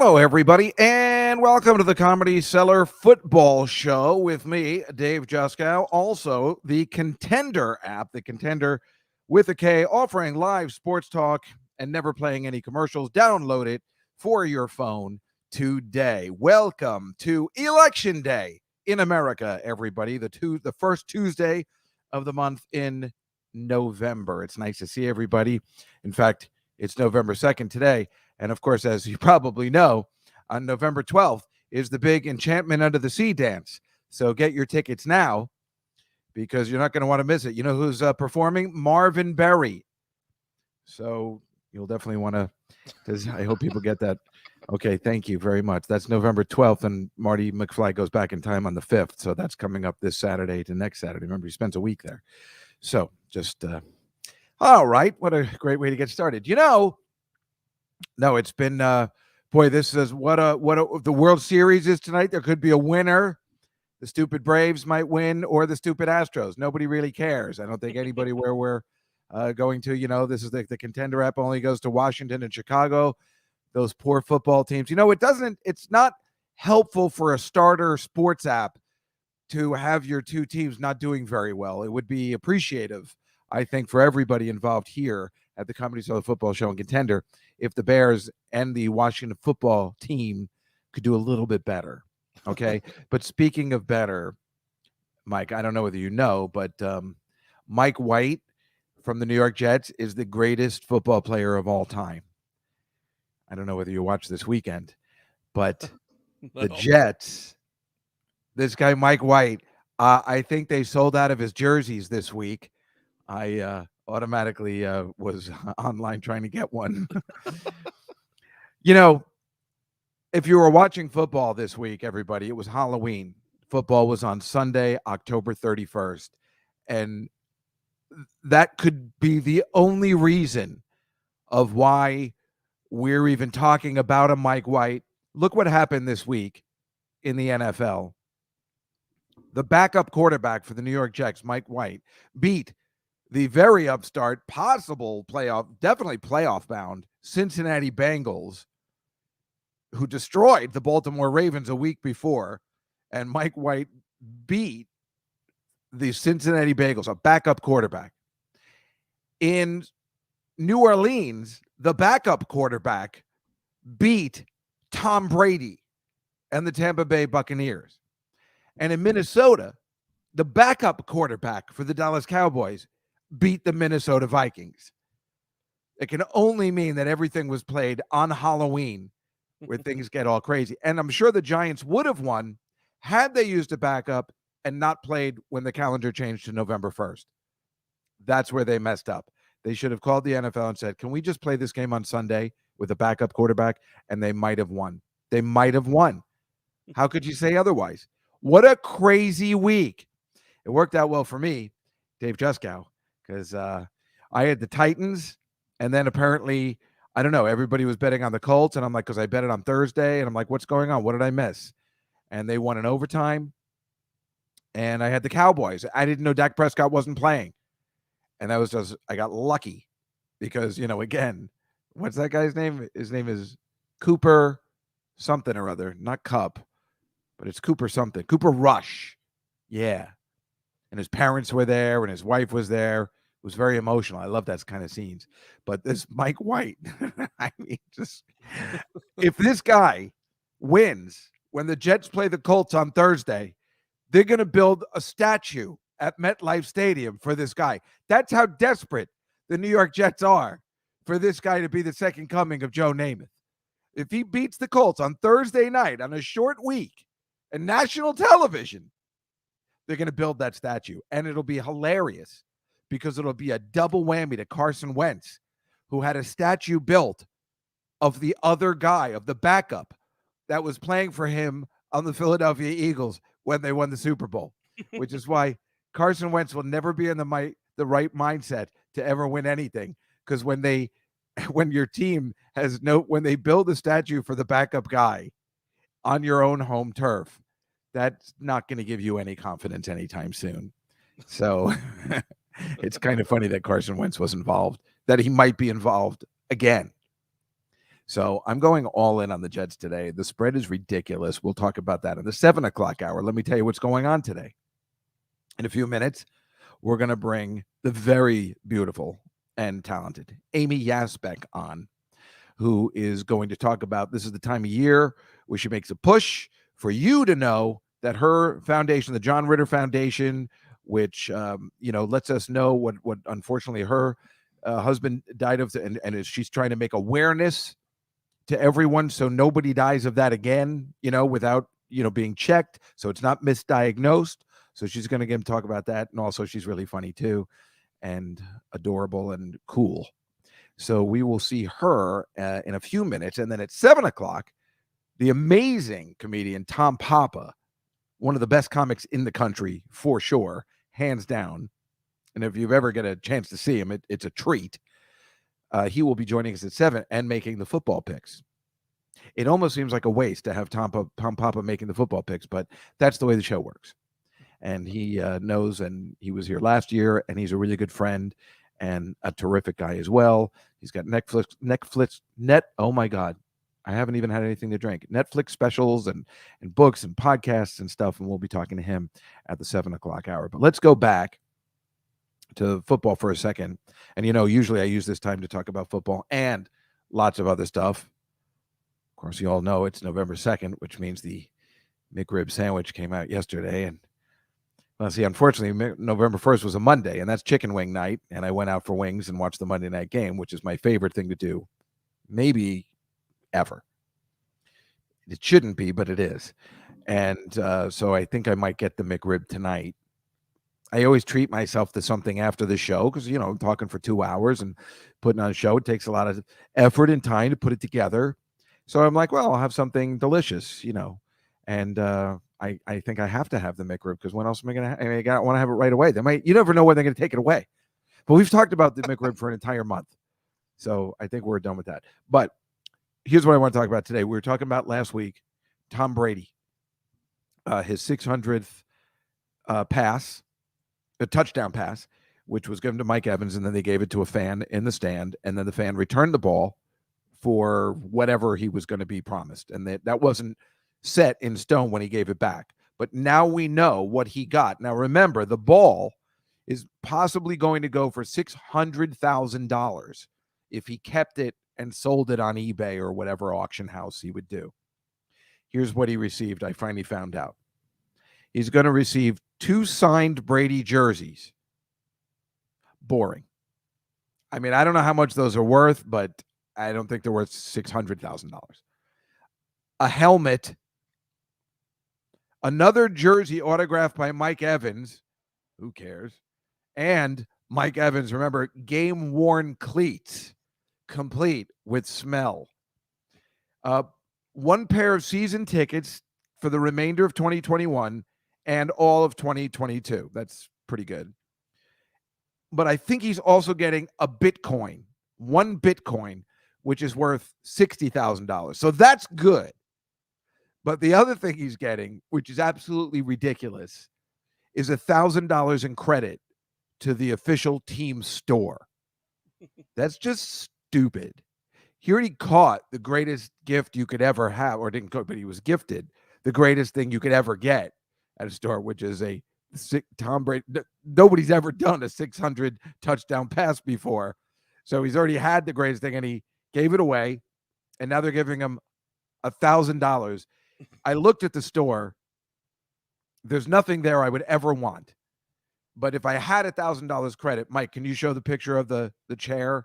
Hello, everybody, and welcome to the Comedy Cellar Football Show with me, Dave Juskow. Also, the Contender app, the Contender with a K, offering live sports talk and never playing any commercials. Download it for your phone today. Welcome to Election Day in America, everybody. The first Tuesday of the month in November. It's nice to see everybody. In fact, it's November 2nd today. And of course, as you probably know, on November 12th is the big Enchantment Under the Sea dance. So get your tickets now because you're not going to want to miss it. You know who's performing? Marvin Berry. So you'll definitely want to, I hope people get that. Okay, thank you very much. That's November 12th, and Marty McFly goes back in time on the 5th. So that's coming up this Saturday to next Saturday. Remember, he spends a week there. So just, all right, what a great way to get started. No, it's been boy, this is what the World Series is tonight. There could be a winner. The stupid Braves might win, or the stupid Astros. Nobody really cares. I don't think anybody where we're going to, this is the Contender app only goes to Washington and Chicago. Those poor football teams. It's not helpful for a starter sports app to have your two teams not doing very well. It would be appreciative, I think, for everybody involved here at the Comedy Cellar Football Show and Contender if the Bears and the Washington football team could do a little bit better, okay? But speaking of better, Mike, I don't know whether you know, but Mike White from the New York Jets is the greatest football player of all time. I don't know whether you watched this weekend, but No. The Jets, this guy Mike White, I think they sold out of his jerseys this week. I automatically was online trying to get one. If you were watching football this week, everybody, it was Halloween. Football was on Sunday, October 31st. And that could be the only reason of why we're even talking about a Mike White. Look what happened this week in the NFL. The backup quarterback for the New York Jets, Mike White, beat the very upstart, possible playoff, definitely playoff bound Cincinnati Bengals, who destroyed the Baltimore Ravens a week before. And Mike White beat the Cincinnati Bengals, a backup quarterback. In New Orleans, the backup quarterback beat Tom Brady and the Tampa Bay Buccaneers. And in Minnesota, the backup quarterback for the Dallas Cowboys beat the Minnesota Vikings. It can only mean that everything was played on Halloween where things get all crazy. And I'm sure the Giants would have won had they used a backup and not played when the calendar changed to November 1st. That's where they messed up. They should have called the NFL and said, can we just play this game on Sunday with a backup quarterback? And they might have won. They might have won. How could you say otherwise? What a crazy week. It worked out well for me, Dave Juskow, because I had the Titans, and then apparently, I don't know, everybody was betting on the Colts, and I'm like, because I bet it on Thursday, and I'm like, what's going on? What did I miss? And they won in overtime, and I had the Cowboys. I didn't know Dak Prescott wasn't playing, and that was just, I got lucky because, again, what's that guy's name? His name is Cooper something or other, not Cup, but it's Cooper something. Cooper Rush. Yeah. And his parents were there and his wife was there. It was very emotional. I love that kind of scenes. But this Mike White, I mean, just if this guy wins when the Jets play the Colts on Thursday, they're going to build a statue at MetLife Stadium for this guy. That's how desperate the New York Jets are for this guy to be the second coming of Joe Namath. If he beats the Colts on Thursday night on a short week and national television, they're going to build that statue. And it'll be hilarious because it'll be a double whammy to Carson Wentz, who had a statue built of the other guy, of the backup that was playing for him on the Philadelphia Eagles when they won the Super Bowl, which is why Carson Wentz will never be in the right mindset to ever win anything. Because when your team when they build a statue for the backup guy on your own home turf, that's not going to give you any confidence anytime soon. So it's kind of funny that Carson Wentz was involved, that he might be involved again. So I'm going all in on the Jets today. The spread is ridiculous. We'll talk about that in the 7 o'clock hour. Let me tell you what's going on today. In a few minutes, we're going to bring the very beautiful and talented Amy Yasbeck on, who is going to talk about this is the time of year where she makes a push for you to know that her foundation, the John Ritter Foundation, which lets us know what unfortunately her husband died of, and she's trying to make awareness to everyone so nobody dies of that again, without being checked, so it's not misdiagnosed. So she's going to talk about that, and also she's really funny too, and adorable and cool. So we will see her in a few minutes. And then at 7 o'clock, the amazing comedian Tom Papa, one of the best comics in the country, for sure, hands down. And if you've ever get a chance to see him, it's a treat. He will be joining us at 7 and making the football picks. It almost seems like a waste to have Tom Papa making the football picks, but that's the way the show works. And he knows, and he was here last year, and he's a really good friend and a terrific guy as well. He's got oh my God, I haven't even had anything to drink. Netflix specials and books and podcasts and stuff, and we'll be talking to him at the 7 o'clock hour. But let's go back to football for a second. And, usually I use this time to talk about football and lots of other stuff. Of course, you all know it's November 2nd, which means the McRib sandwich came out yesterday. And well, see, unfortunately, November 1st was a Monday, and that's chicken wing night. And I went out for wings and watched the Monday night game, which is my favorite thing to do, maybe ever. It shouldn't be, but it is. And so I think I might get the McRib tonight. I always treat myself to something after the show because, I'm talking for 2 hours and putting on a show. It takes a lot of effort and time to put it together. So I'm like, well, I'll have something delicious, and I think I have to have the McRib because when else am I going to I want to have it right away. You never know when they're going to take it away. But we've talked about the McRib for an entire month. So I think we're done with that. But here's what I want to talk about today. We were talking about last week, Tom Brady, his 600th pass, a touchdown pass, which was given to Mike Evans, and then they gave it to a fan in the stand, and then the fan returned the ball for whatever he was going to be promised. And that wasn't set in stone when he gave it back. But now we know what he got. Now, remember, the ball is possibly going to go for $600,000 if he kept it and sold it on eBay or whatever auction house he would do. Here's what he received. I finally found out. He's going to receive 2 signed Brady jerseys. Boring. I mean, I don't know how much those are worth, but I don't think they're worth $600,000. A helmet, another jersey autographed by Mike Evans. Who cares? And Mike Evans, remember, game-worn cleats, complete with smell. 1 pair of season tickets for the remainder of 2021 and all of 2022. That's pretty good. But I think he's also getting a Bitcoin, 1 Bitcoin, which is worth $60,000. So that's good. But the other thing he's getting, which is absolutely ridiculous, is $1,000 in credit to the official team store. That's just stupid. He already caught the greatest gift you could ever have, or didn't caught, but he was gifted the greatest thing you could ever get at a store, which is a Tom Brady. Nobody's ever done a 600 touchdown pass before. So he's already had the greatest thing, and he gave it away, and now they're giving him $1,000. I looked at the store. There's nothing there I would ever want. But if I had $1,000 credit, Mike, can you show the picture of the chair?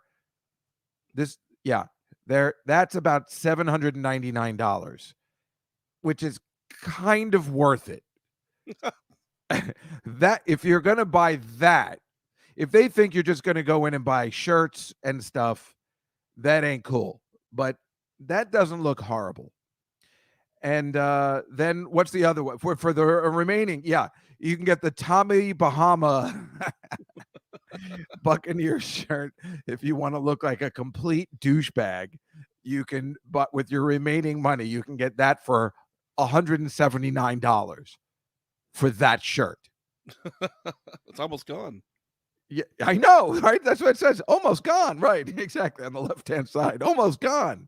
That's about $799, which is kind of worth it. That if you're going to buy that, if they think you're just going to go in and buy shirts and stuff, that ain't cool. But that doesn't look horrible. And then what's the other one? For the remaining, you can get the Tommy Bahama Buccaneer shirt if you want to look like a complete douchebag. You can, but with your remaining money, you can get that for $179 for that shirt. It's almost gone. Yeah, I know, right? That's what it says. Almost gone, right? Exactly, on the left-hand side. Almost gone.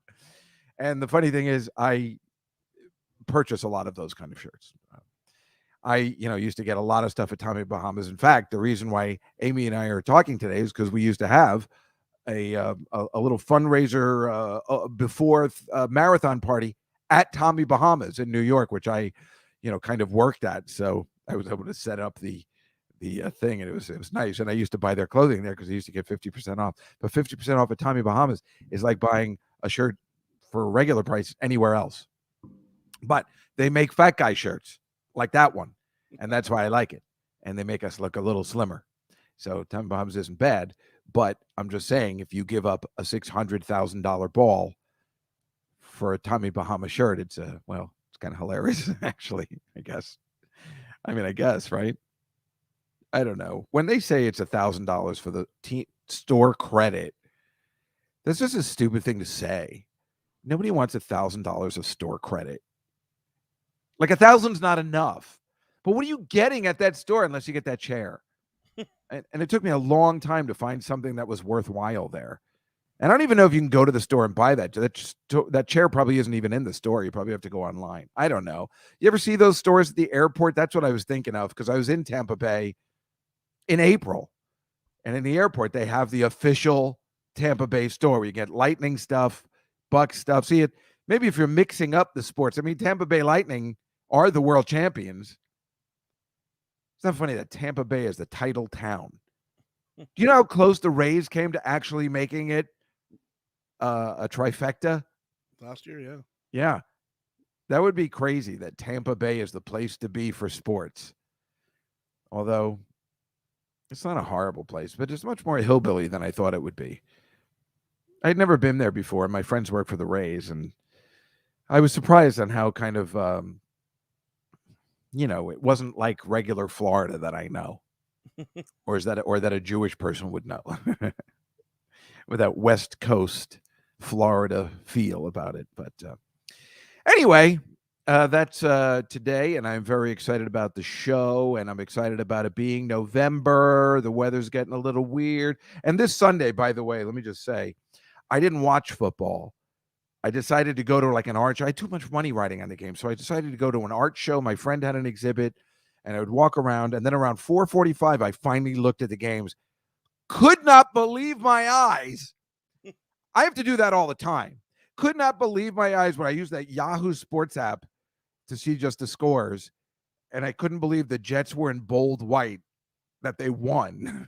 And the funny thing is, I purchase a lot of those kind of shirts. I used to get a lot of stuff at Tommy Bahama's. In fact, the reason why Amy and I are talking today is because we used to have a little fundraiser before marathon party at Tommy Bahama's in New York, which I, kind of worked at. So I was able to set up the thing, and it was nice. And I used to buy their clothing there because I used to get 50% off. But 50% off at Tommy Bahama's is like buying a shirt for a regular price anywhere else. But they make fat guy shirts like that one, and that's why I like it. And they make us look a little slimmer. So Tommy Bahama's isn't bad, but I'm just saying, if you give up a $600,000 ball for a Tommy Bahama shirt, it's kind of hilarious, actually, I guess. I guess, right? I don't know. When they say it's $1,000 for the store credit, that's just a stupid thing to say. Nobody wants $1,000 of store credit. Like 1,000's not enough. But what are you getting at that store unless you get that chair? And it took me a long time to find something that was worthwhile there. And I don't even know if you can go to the store and buy that. That chair probably isn't even in the store. You probably have to go online. I don't know. You ever see those stores at the airport? That's what I was thinking of, because I was in Tampa Bay in April. And in the airport, they have the official Tampa Bay store where you get Lightning stuff, Bucks stuff. See it. Maybe if you're mixing up the sports. Tampa Bay Lightning are the world champions. It's not funny that Tampa Bay is the title town. Do you know how close the Rays came to actually making it a trifecta? Last year, yeah. Yeah. That would be crazy that Tampa Bay is the place to be for sports. Although it's not a horrible place, but it's much more hillbilly than I thought it would be. I'd never been there before. My friends work for the Rays, and I was surprised on how kind of, it wasn't like regular Florida that I know, or that a Jewish person would know, with that West Coast Florida feel about it. But anyway, that's today, and I'm very excited about the show, and I'm excited about it being November. The weather's getting a little weird. And this Sunday, by the way, let me just say, I didn't watch football. I decided to go to like an art show. I had too much money riding on the game, so I decided to go to an art show. My friend had an exhibit, and I would walk around, and then around 4:45, I finally looked at the games. Could not believe my eyes. I have to do that all the time. Could not believe my eyes when I used that Yahoo Sports app to see just the scores, and I couldn't believe the Jets were in bold white, that they won.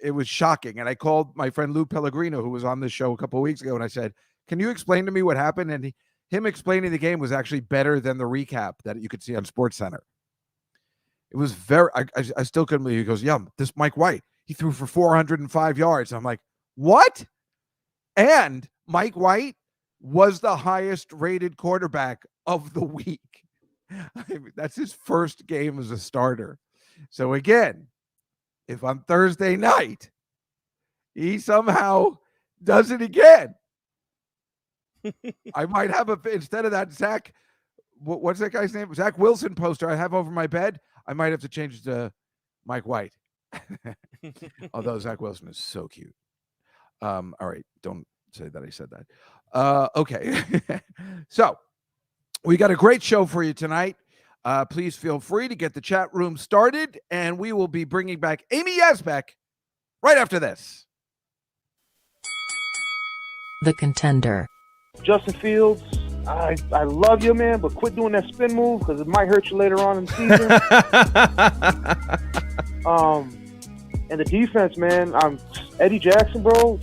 It was shocking, and I called my friend Lou Pellegrino, who was on the show a couple of weeks ago, and I said, can you explain to me what happened? And him explaining the game was actually better than the recap that you could see on SportsCenter. It was I still couldn't believe it. He goes, yeah, this Mike White, he threw for 405 yards. I'm like, what? And Mike White was the highest rated quarterback of the week. That's his first game as a starter. So again, if on Thursday night, he somehow does it again, I might have instead of that Zach, what's that guy's name? Zach Wilson poster I have over my bed. I might have to change it to Mike White. Although Zach Wilson is so cute. All right. Don't say that I said that. Okay. So we got a great show for you tonight. Please feel free to get the chat room started, and we will be bringing back Amy Yazbeck right after this. The Contender. Justin Fields, I love you, man, but quit doing that spin move because it might hurt you later on in the season. And the defense, man, Eddie Jackson, bro.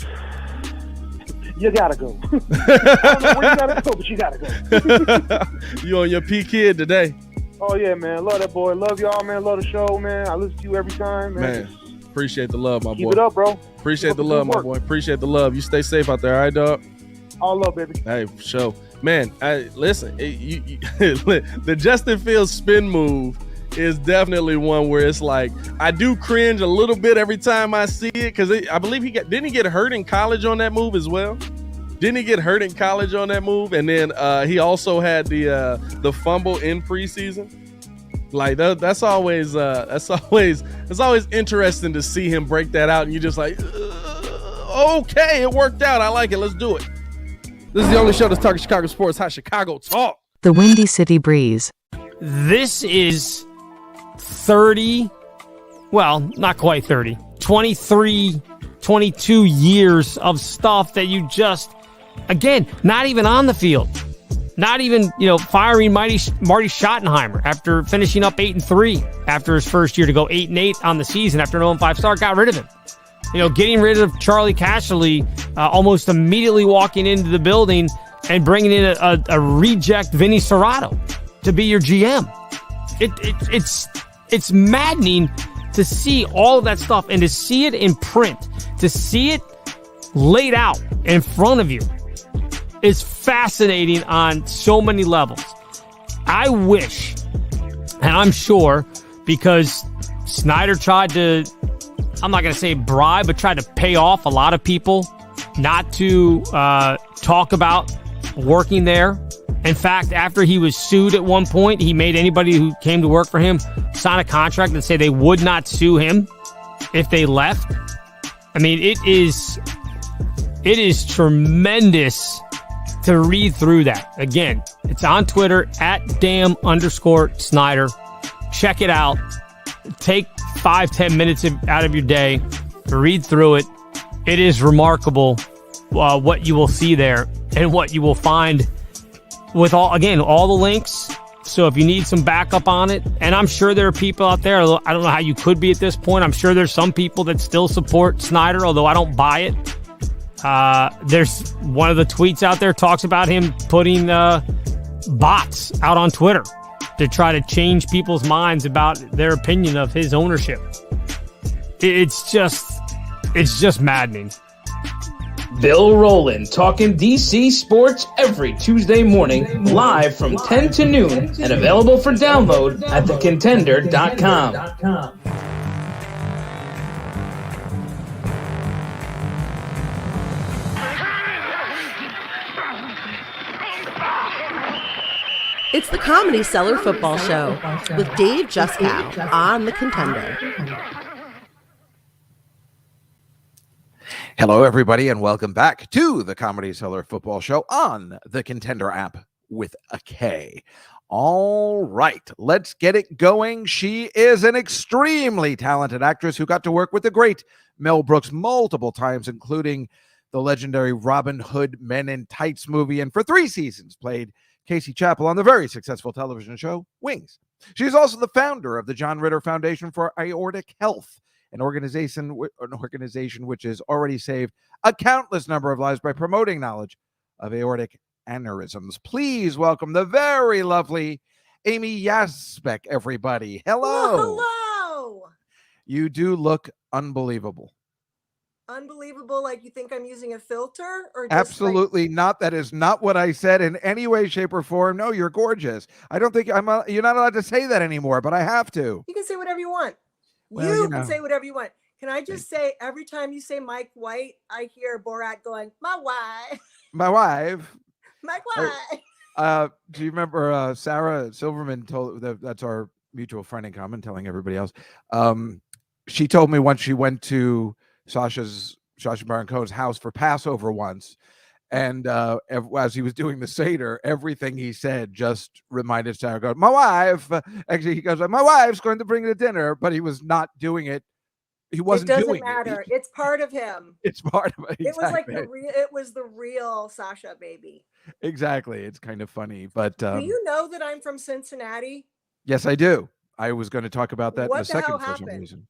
You gotta go. I don't know where you gotta go, but you gotta go. You on your P kid today? Oh yeah, man. Love that boy. Love y'all, man. Love the show, man. I listen to you every time, man. Appreciate the love, my boy. Keep it up, bro. Appreciate the love, my boy. Appreciate the love. You stay safe out there, all right, dog? All love, baby. Hey, for sure. Man, listen, the Justin Fields spin move is definitely one where it's like, I do cringe a little bit every time I see it, because I believe didn't he get hurt in college on that move as well? Didn't he get hurt in college on that move? And then he also had the fumble in preseason. Like that's always interesting to see him break that out, and you're just like, okay, it worked out. I like it. Let's do it. This is the only show that's talking Chicago sports, hot Chicago talk. The Windy City Breeze. This is 30, well, not quite 30, 23, 22 years of stuff that you just, again, not even on the field. Not even, firing Marty Schottenheimer after finishing up 8-3 after his first year to go 8-8 on the season after an 0-5 start, got rid of him. Getting rid of Charlie Casserly, almost immediately walking into the building and bringing in a reject Vinny Serrato to be your GM. It's maddening to see all of that stuff and to see it in print, to see it laid out in front of you. Is fascinating on so many levels. I wish, and I'm sure, because Snyder tried to, I'm not going to say bribe, but tried to pay off a lot of people not to talk about working there. In fact, after he was sued at one point, he made anybody who came to work for him sign a contract and say they would not sue him if they left. I mean, it is tremendous to read through that. Again, it's on Twitter at @damn_Snyder. Check it out. Take 5-10 minutes out of your day to read through it. It is remarkable what you will see there and what you will find with all the links. So if you need some backup on it, and I'm sure there are people out there, I don't know how you could be at this point. I'm sure there's some people that still support Snyder, although I don't buy it. There's one of the tweets out there talks about him putting bots out on Twitter to try to change people's minds about their opinion of his ownership. It's just maddening. Bill Rowland talking DC sports every Tuesday morning, live from 10 to noon, and available for download at thecontender.com. It's the Comedy Cellar Football Show with Dave Juskow on The Contender. Hello, everybody, and welcome back to the Comedy Cellar Football Show on the Contender app with a K. All right, let's get it going. She is an extremely talented actress who got to work with the great Mel Brooks multiple times, including the legendary Robin Hood Men in Tights movie, and for 3 seasons played Casey Chappell on the very successful television show Wings. She's also the founder of the John Ritter Foundation for Aortic Health, an organization which has already saved a countless number of lives by promoting knowledge of aortic aneurysms. Please welcome the very lovely Amy Yazbeck, everybody. Hello. Hello. You do look unbelievable. Unbelievable, like you think I'm using a filter? Or just Absolutely not. That is not what I said in any way, shape, or form. No, you're gorgeous. I don't think you're not allowed to say that anymore, but I have to. You can say whatever you want. Well, you can say whatever you want. Can I just say, every time you say Mike White, I hear Borat going, my wife. My wife. Mike White. Do you remember Sarah Silverman that's our mutual friend in common, telling everybody else. She told me once she went to Sacha Baron Cohen's house for Passover once, and as he was doing the Seder, everything he said just reminded Sarah, "Go, my wife." Actually, he goes, "My wife's going to bring the dinner," but he was not doing it. He wasn't doing it. It doesn't matter. It's part of him. It's part of it. Exactly. It was like it was the real Sasha baby. Exactly. It's kind of funny, but do you know that I'm from Cincinnati? Yes, I do. I was going to talk about that what in a second for some happened? reason.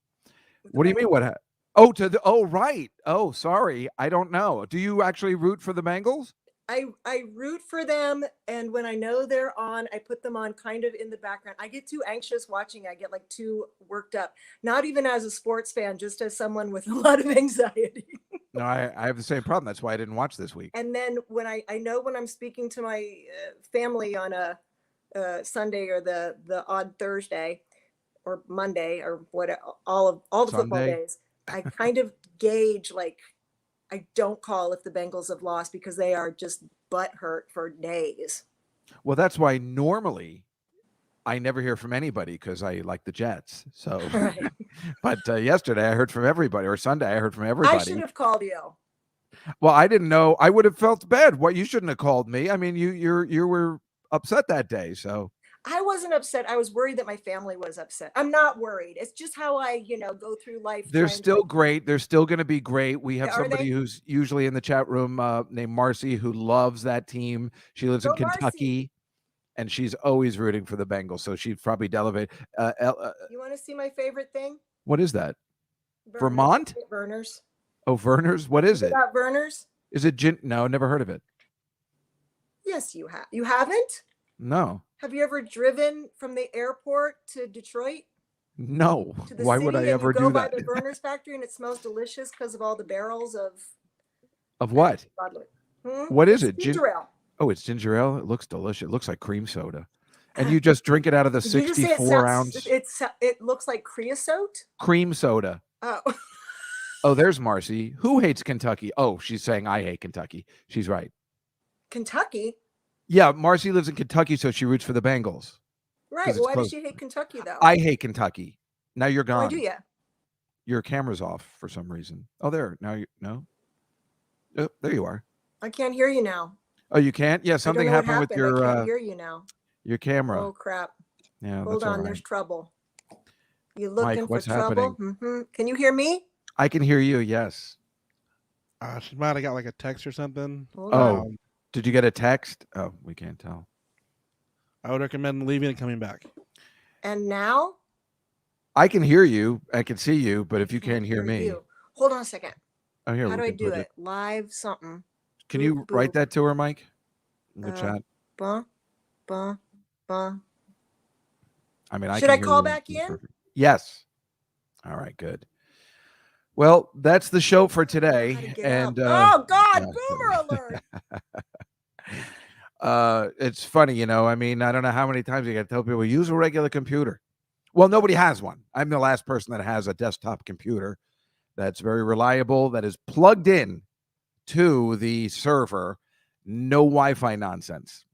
What do you mean? What happened? Oh, right. Oh, sorry. I don't know. Do you actually root for the Bengals? I root for them, and when I know they're on, I put them on kind of in the background. I get too anxious watching. I get like too worked up. Not even as a sports fan, just as someone with a lot of anxiety. No, I have the same problem. That's why I didn't watch this week. And then when I know when I'm speaking to my family on a Sunday or the odd Thursday or Monday or what, all the Sunday. football days, I kind of gauge, like, I don't call if the Bengals have lost because they are just butthurt for days. Well, that's why normally I never hear from anybody because I like the Jets. So, Right. but yesterday I heard from everybody, or Sunday I heard from everybody. I should have called you. Well, I didn't know. I would have felt bad. What, you shouldn't have called me. I mean, you were upset that day. So I wasn't upset. I was worried that my family was upset. I'm not worried. It's just how I, go through life. they're trying still to, great. They're still going to be great. We have Are somebody they? who's usually in the chat room named Marcy who loves that team. She lives in Go Marcy. Kentucky, and she's always rooting for the Bengals. So she'd probably elevate. You want to see my favorite thing? What is that? Burners. Vermont? Burners. Oh, Verner's. What is it? About Burners? Is it gin? No, never heard of it. Yes, you have. You haven't? No. Have you ever driven from the airport to Detroit? No. To the Why city would I and ever you go do by that? the Burners factory and it smells delicious because of all the barrels of Of what? What is it? Ginger ale. Oh, it's ginger ale. It looks delicious. It looks like cream soda. And you just drink it out of the Did you just say 64 ounce it looks like creosote? cream soda. Oh. Oh, there's Marcy. Who hates Kentucky? Oh, she's saying I hate Kentucky. She's right. Kentucky? Yeah, Marcy lives in Kentucky, so she roots for the Bengals. Right. it's Well, why close. does she hate Kentucky though? I hate Kentucky. Now you're gone. Why do you? Your camera's off for some reason. Oh, there. Now you no. Oh, there you are. I can't hear you now. Oh, you can't? Yeah, something happened with I your can't hear you now. your camera. Oh crap. Yeah, Hold that's all on, right. there's trouble. You looking Mike, what's for trouble? happening? Can you hear me? I can hear you, yes. She might have got like a text or something. Hold Oh, on. did you get a text? Oh, we can't tell. I would recommend leaving and coming back. And now? I can hear you. I can see you, but if you can't hear me. You. Hold on a second. Oh, here. How we do I can do put it? Live something. Can you Boop, write boop. that to her, Mike? In the chat. Bah, bah, bah. I mean, Should I can hear call you. back It's in? perfect. Yes. All right, good. Well, that's the show for today. And oh God, yeah. boomer alert. It's funny, I mean, I don't know how many times you got to tell people use a regular computer. Well, nobody has one. I'm the last person that has a desktop computer that's very reliable, that is plugged in to the server, no Wi-Fi nonsense.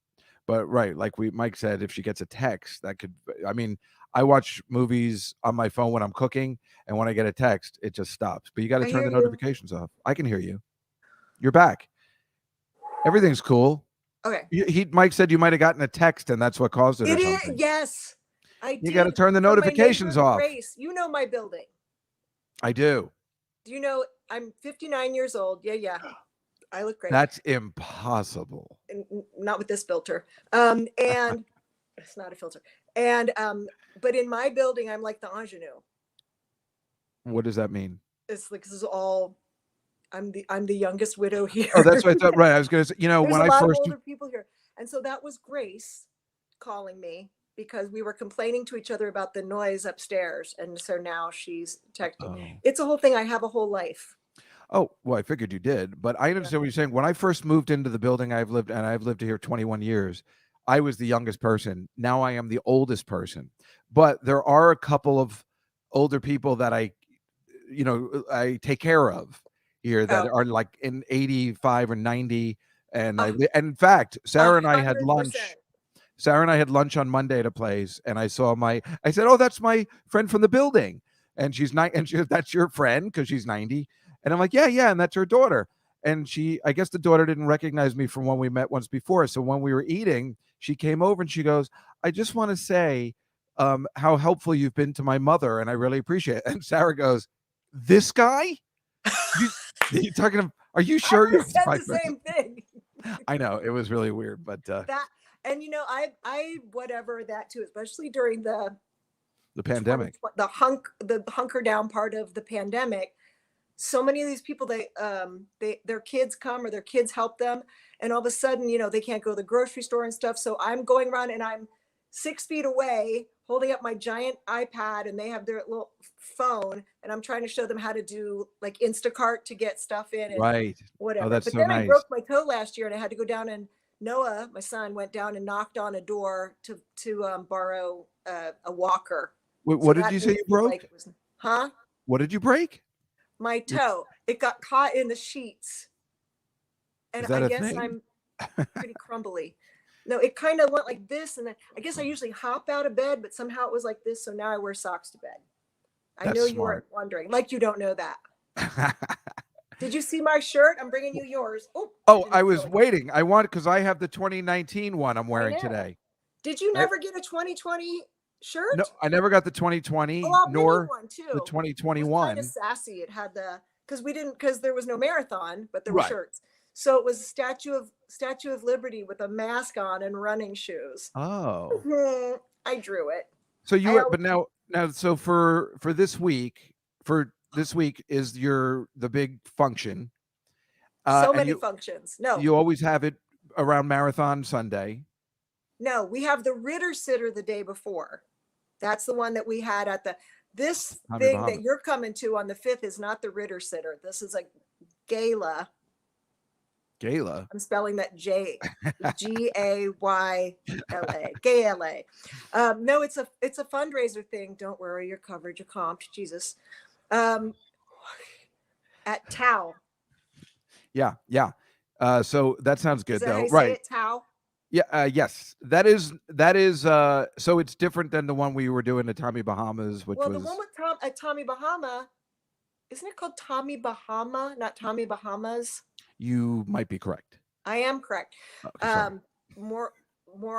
But right, like Mike said, if she gets a text, that could, I mean, I watch movies on my phone when I'm cooking, and when I get a text, it just stops. But you got to turn the notifications off. I can hear you. You're back. Everything's cool. Okay. Mike said you might have gotten a text, and that's what caused it. It or is, something. yes. I did. You got to turn the From my notifications neighbor, off. Grace. You know my building. I do. Do you know I'm 59 years old? Yeah. I look great. That's impossible. Not with this filter. And it's not a filter. And but in my building, I'm like the ingenue. What does that mean? It's like this is all. I'm the youngest widow here. Oh, that's what I thought. Right. I was going to say, There's when a I lot first. of older people here, and so that was Grace calling me because we were complaining to each other about the noise upstairs, and so now she's texting. Oh. It's a whole thing. I have a whole life. Oh, well, I figured you did, but I understand what you're saying. When I first moved into the building I've lived here 21 years, I was the youngest person. Now I am the oldest person. But there are a couple of older people that I take care of here that are like in 85 or 90. And and in fact, Sarah and I had lunch. Sarah and I had lunch on Monday at a place, and I said, "Oh, that's my friend from the building." And she's that's your friend because she's 90. And I'm like, yeah, and that's her daughter. And I guess the daughter didn't recognize me from when we met once before. So when we were eating, she came over and she goes, "I just want to say how helpful you've been to my mother, and I really appreciate it." And Sarah goes, "This guy? You talking? Are you sure you're said the same thing?" I know, it was really weird, but that, and I whatever that too, especially during the pandemic, the hunker down part of the pandemic. So many of these people, their kids come or their kids help them, and all of a sudden, they can't go to the grocery store and stuff. So I'm going around and I'm 6 feet away holding up my giant iPad, and they have their little phone, and I'm trying to show them how to do like Instacart to get stuff in and right. whatever. Oh, that's but so then nice. I broke my toe last year, and I had to go down, and Noah, my son, went down and knocked on a door to borrow a walker. What did you say you broke? What did you break? My toe. It got caught in the sheets. And I guess I'm pretty crumbly. No, it kind of went like this. And then I guess I usually hop out of bed, but somehow it was like this. So now I wear socks to bed. I know you weren't wondering. Like you don't know that. Did you see my shirt? I'm bringing you yours. Oh, I was waiting. I want because I have the 2019 one I'm wearing today. Did you never get a 2020 shirt? No, I never got the 2020 I'll bring you nor one too. the It was 2021. kind of sassy. It had because there was no marathon, but there were Right. shirts. So it was a Statue of Liberty with a mask on and running shoes. Oh. I drew it. So but now so for this week, is the big function. So many functions. No. You always have it around Marathon Sunday. No, we have the Ritter sitter the day before. That's the one that we had at this thing that you're coming to on the 5th is not the Ritter sitter. This is a gala. Gala. I'm spelling that Gayla. Gala. No, it's a fundraiser thing. Don't worry, you're covered. You're comped. Jesus. At Tau. Yeah. So that sounds good, Is that though. how you say Right. it, Tau? Yeah. Yes. That is. So it's different than the one we were doing at Tommy Bahamas, which was the one with at Tommy Bahama. Isn't it called Tommy Bahama, not Tommy Bahamas? You might be correct. I am correct. Okay, more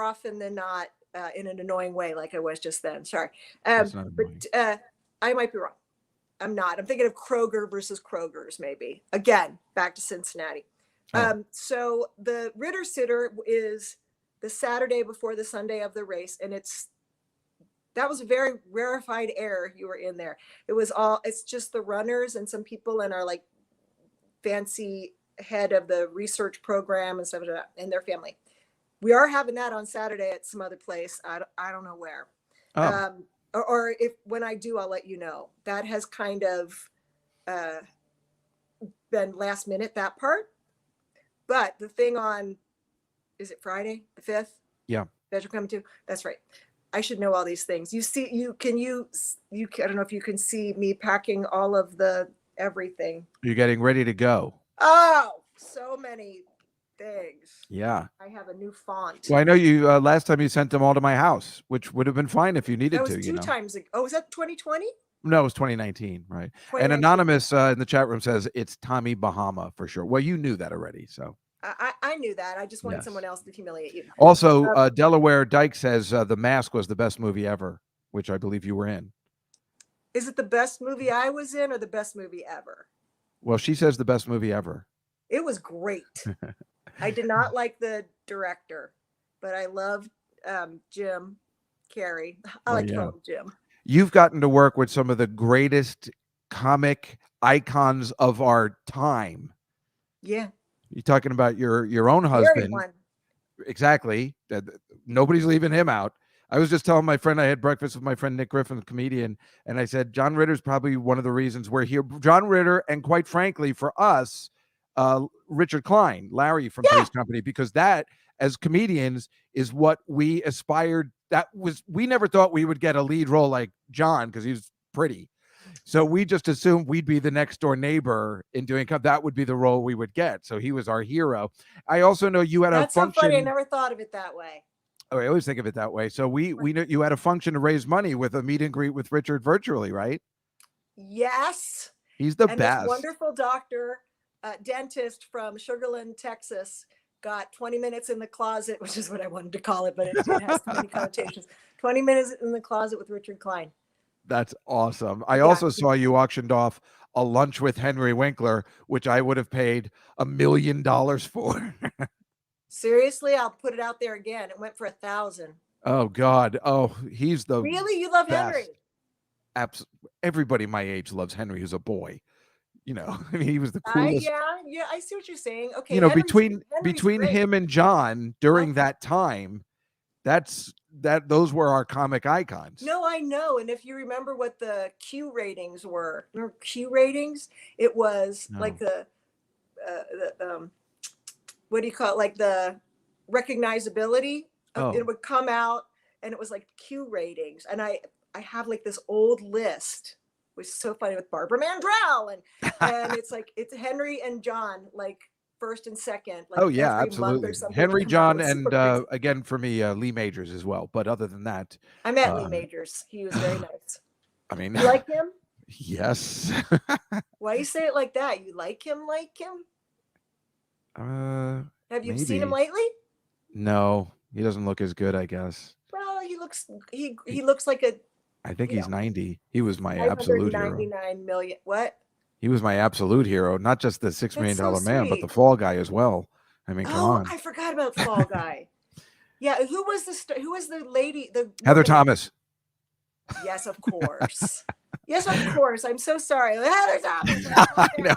often than not, in an annoying way, like I was just then. Sorry. That's not annoying. But I might be wrong. I'm not. I'm thinking of Kroger versus Kroger's, maybe. Again, back to Cincinnati. So the Ritter sitter is the Saturday before the Sunday of the race, and that was a very rarefied air you were in there. It's just the runners and some people in our like fancy head of the research program and stuff and their family. We are having that on Saturday at some other place. I don't know where. Or if when I do, I'll let you know. That has kind of been last minute, that part. But the thing is it Friday the 5th? Yeah. That you're coming to? That's right. I should know all these things. I don't know if you can see me packing all of the everything. You're getting ready to go. Oh, so many things. Yeah. I have a new font. Well, I know you last time you sent them all to my house, which would have been fine if you needed that was to. Two times ago. Oh, was that 2020? No, it was 2019, right? 2019. And Anonymous in the chat room says it's Tommy Bahama for sure. Well, you knew that already, so. I knew that. I just wanted someone else to humiliate you. Also, Delaware Dyke says The Mask was the best movie ever, which I believe you were in. Is it the best movie I was in or the best movie ever? Well, she says the best movie ever. It was great. I did not like the director, but I loved Jim Carrey. I like to call him Jim. You've gotten to work with some of the greatest comic icons of our time. Yeah. You're talking about your own husband. Exactly. Nobody's leaving him out. I was just telling my friend, I had breakfast with my friend Nick Griffin, the comedian, and I said, John Ritter's probably one of the reasons we're here. John Ritter, and quite frankly, for us, Richard Klein, Larry from Three's Company, because that, as comedians, is what we aspired. We never thought we would get a lead role like John because he was pretty. So we just assumed we'd be the next door neighbor in doing that would be the role we would get. So he was our hero. I also know you had a function. That's so funny. I never thought of it that way. Oh, I always think of it that way. So we know you had a function to raise money with a meet and greet with Richard virtually, right? Yes. He's the best. This wonderful doctor, dentist from Sugarland, Texas, got 20 minutes in the closet, which is what I wanted to call it, but it has too many connotations. 20 minutes in the closet with Richard Klein. That's awesome. I also saw you auctioned off a lunch with Henry Winkler, which I would have paid $1 million for. Seriously, I'll put it out there again. It went for $1,000. Oh God. Oh, he's the really. You love best. Henry? Everybody my age loves Henry, who's a boy. You know, I mean, he was the coolest. Yeah. I see what you're saying. Okay. You know, Henry's between great. him and John during that time, those were our comic icons. No, I know. And if you remember what the Q ratings were, remember Q ratings? It was like the what do you call it? Like the recognizability. It would come out and it was like Q ratings. And I have like this old list, which is so funny, with Barbara Mandrell and it's like it's Henry and John, like first and second. Like absolutely. Henry, John, and again for me, Lee Majors as well. But other than that, I met Lee Majors. He was very nice. I mean, you like him? Yes. Why you say it like that? You like him? Have you seen him Maybe. lately? No, he doesn't look as good, I guess. Well, he looks like a I think he's 90. He was my 599 million. What? He was my absolute hero, not just the $6 million so man, but the sweet. Fall Guy as well. I mean, come on. I forgot about Fall Guy. Yeah, who was the lady? The Heather woman? Thomas. Yes, of course. Yes, of course. I'm so sorry. Heather Thomas. I know.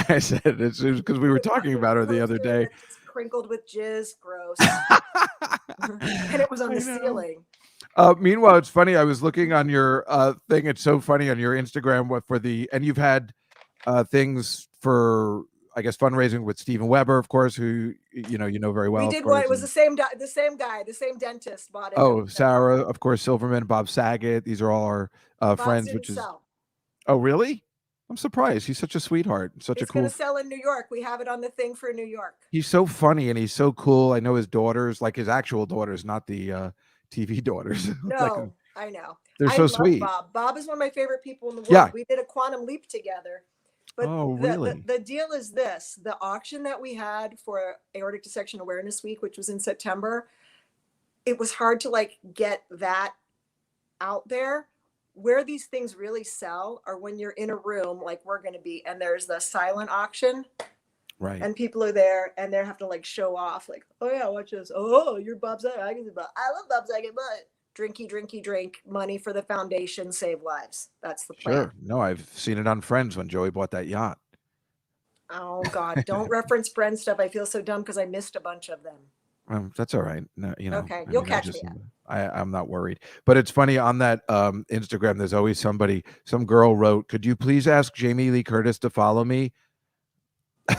I said it's because we were talking about her the other day. It's crinkled with jizz. Gross. And it was on the ceiling. Meanwhile, it's funny. I was looking on your thing. It's so funny on your Instagram and you've had things for, I guess, fundraising with Steven Weber, of course, who you know very well. We did one. It was the same guy, the same dentist bought it. Oh, Sarah, of course, Silverman, Bob Saget. These are all our friends. Which is sell. Oh, really? I'm surprised. He's such a sweetheart. It's going to sell in New York. We have it on the thing for New York. He's so funny and he's so cool. I know his daughters, like his actual daughters, not the TV daughters. No, I know. They're so sweet. Bob is one of my favorite people in the world. Yeah. We did a quantum leap together. But really? The deal is this: the auction that we had for Aortic Dissection Awareness Week, which was in September, it was hard to get that out there. Where these things really sell are when you're in a room like we're going to be, and there's the silent auction, right? And people are there, and they have to show off, oh yeah, watch this. Oh, you're Bob Saget. I love Bob Saget, but drink money for the foundation, save lives. That's the plan. Sure. No, I've seen it on Friends when Joey bought that yacht. Oh God, don't reference Friends stuff. I feel so dumb because I missed a bunch of them. That's all right. No, Okay, you'll catch me up. I'm not worried. But it's funny on that Instagram, there's always some girl wrote, "Could you please ask Jamie Lee Curtis to follow me?" They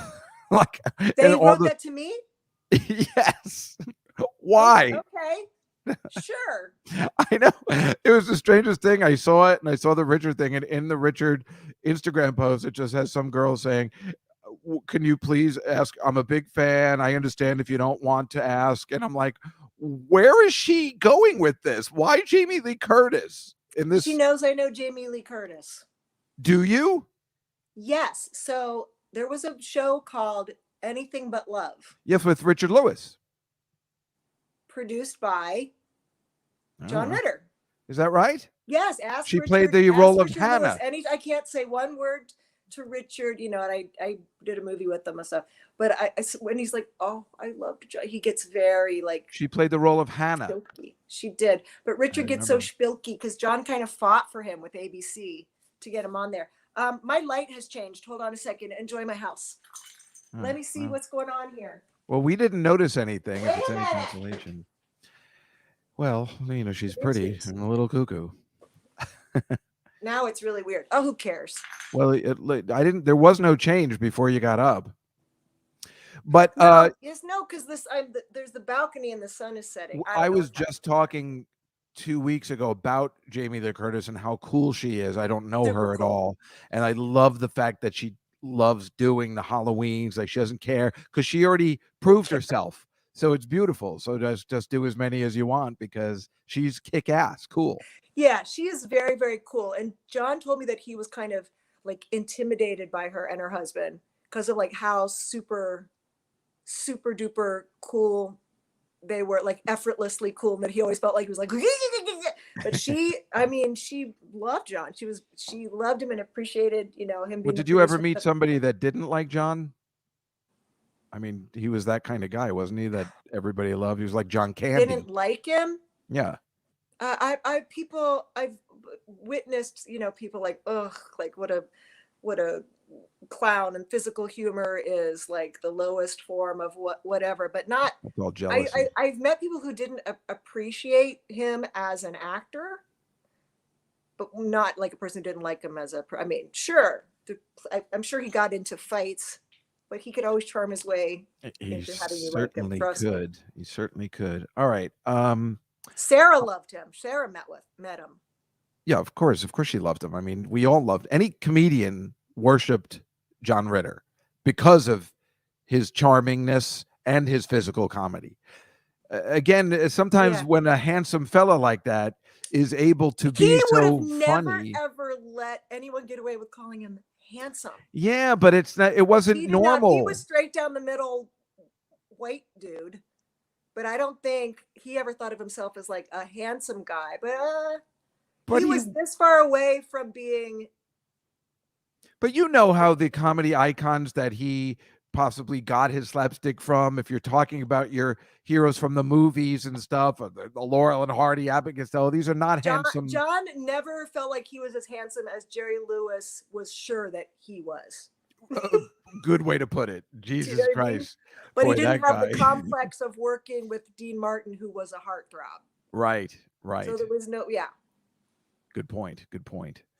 wrote that to me? Yes. Why? Okay. Sure. I know. It was the strangest thing. I saw it and I saw the Richard thing, and in the Richard Instagram post, it just has some girl saying, "Can you please ask? I'm a big fan. I understand if you don't want to ask." And I'm like, where is she going with this? Why Jamie Lee Curtis in this? She knows I know Jamie Lee Curtis. Do you? Yes. So there was a show called Anything But Love. Yes, with Richard Lewis. Produced by John Ritter. Is that right? Yes. She played the role of Hannah. I can't say one word to Richard, and I did a movie with them and stuff. But when he's like, "Oh, I loved John," he gets very She played the role of Hannah. Spilky. She did, but Richard gets so spilky because John kind of fought for him with ABC to get him on there. My light has changed. Hold on a second. Enjoy my house. Let me see what's going on here. Well, we didn't notice anything. If it's any consolation. Well, she's pretty and a little cuckoo. Now it's really weird. Oh, who cares? Well, I didn't. There was no change before you got up. But because there's the balcony and the sun is setting. I was just talking 2 weeks ago about Jamie Lee Curtis and how cool she is. I don't know her at all, and I love the fact that she loves doing the Halloweens. She doesn't care because she already proved herself. So it's beautiful. So just do as many as you want because she's kick-ass cool. Yeah, she is very, very cool. And John told me that he was kind of intimidated by her and her husband because of how super, super duper cool they were, effortlessly cool. And that he always felt like he was but she loved John. She loved him and appreciated, him. But did you ever meet somebody that didn't like John? I mean, he was that kind of guy, wasn't he? That everybody loved. He was like John Candy. Didn't like him? Yeah. I've witnessed, people what a clown, and physical humor is the lowest form of whatever, but not. It's all jealousy. I've met people who didn't appreciate him as an actor, but not a person who didn't like him as sure. I'm sure he got into fights, but he could always charm his way into having you like him. He certainly could. All right. Sarah loved him. Sarah met him. Yeah, of course she loved him. I mean, we all loved. Any comedian worshipped John Ritter because of his charmingness and his physical comedy. Again, sometimes when a handsome fella like that is able to He be would have so never funny. ever let anyone get away with calling him handsome. Yeah, but it's not. It wasn't He did not. normal. He was straight down the middle, white dude. But I don't think he ever thought of himself as like a handsome guy. But he was this far away from being. But you know how the comedy icons that he possibly got his slapstick from, if you're talking about your heroes from the movies and stuff, the Laurel and Hardy, Abbott Costello, these are not handsome. John never felt like he was as handsome as Jerry Lewis was sure that he was. Good way to put it. Jesus Christ. But Boy, he didn't that have guy. the complex of working with Dean Martin, who was a heartthrob. Right. So there was no, Good point.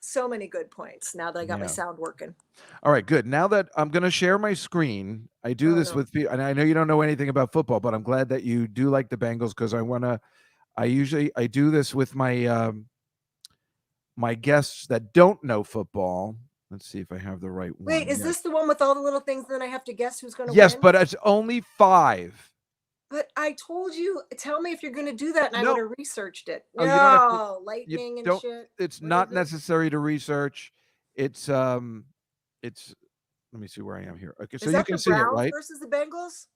So many good points now that I got my sound working. All right, good. Now that I'm going to share my screen, I do this with people, and I know you don't know anything about football, but I'm glad that you do like the Bengals because I do this with my my guests that don't know football. Let's see if I have the right one. Wait, is this the one with all the little things? Then I have to guess who's going to win? Yes, but it's only 5. But I told you, tell me if you're going to do that, and I would have researched it. Oh, you don't have to, lightning and shit. It's not necessary to research. It's let me see where I am here. Okay, so you can see it, right? Versus the Bengals?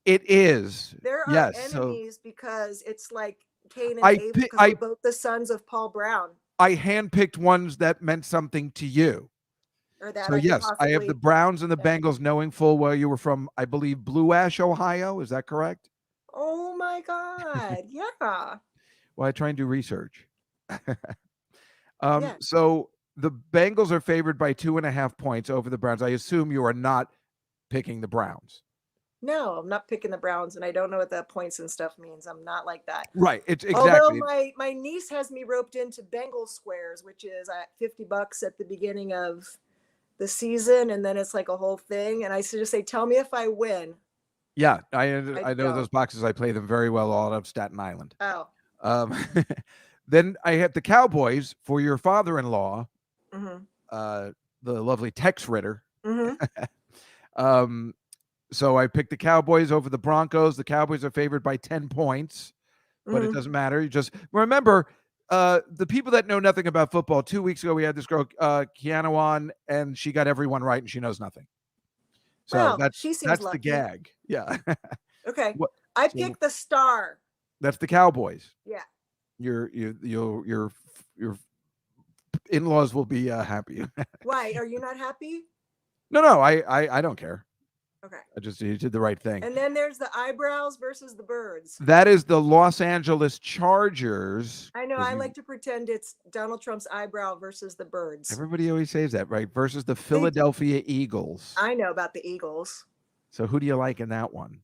It is. There are enemies because it's like Cain and Abel because they're both the sons of Paul Brown. I handpicked ones that meant something to you. So yes, I have the Browns and the Bengals, knowing full well you were from, I believe, Blue Ash, Ohio. Is that correct? Oh my God! Yeah. Well, I try and do research. So the Bengals are favored by 2.5 points over the Browns. I assume you are not picking the Browns. No, I'm not picking the Browns, and I don't know what the points and stuff means. I'm not like that. Right. It's exactly. Although my niece has me roped into Bengal Squares, which is at $50 at the beginning of the season, and then it's like a whole thing. And I just say, tell me if I win. Yeah, I know those boxes. I play them very well out of Staten Island. Oh. Then I have the Cowboys for your father-in-law, Mm-hmm. the lovely Tex Ritter. Mm-hmm. So I picked the Cowboys over the Broncos. The Cowboys are favored by 10 points, but it doesn't matter. You just remember the people that know nothing about football. 2 weeks ago, we had this girl, Keanu, on, and she got everyone right, and she knows nothing. So well, that's lucky. the gag. Yeah. Okay. I picked the star. That's the Cowboys. Yeah. Your in-laws will be happy. Why? Are you not happy? No, I don't care. Okay. You did the right thing. And then there's the eyebrows versus the birds. That is the Los Angeles Chargers. I know. I like to pretend it's Donald Trump's eyebrow versus the birds. Everybody always says that, right? Versus the Philadelphia Eagles. I know about the Eagles. So who do you like in that one?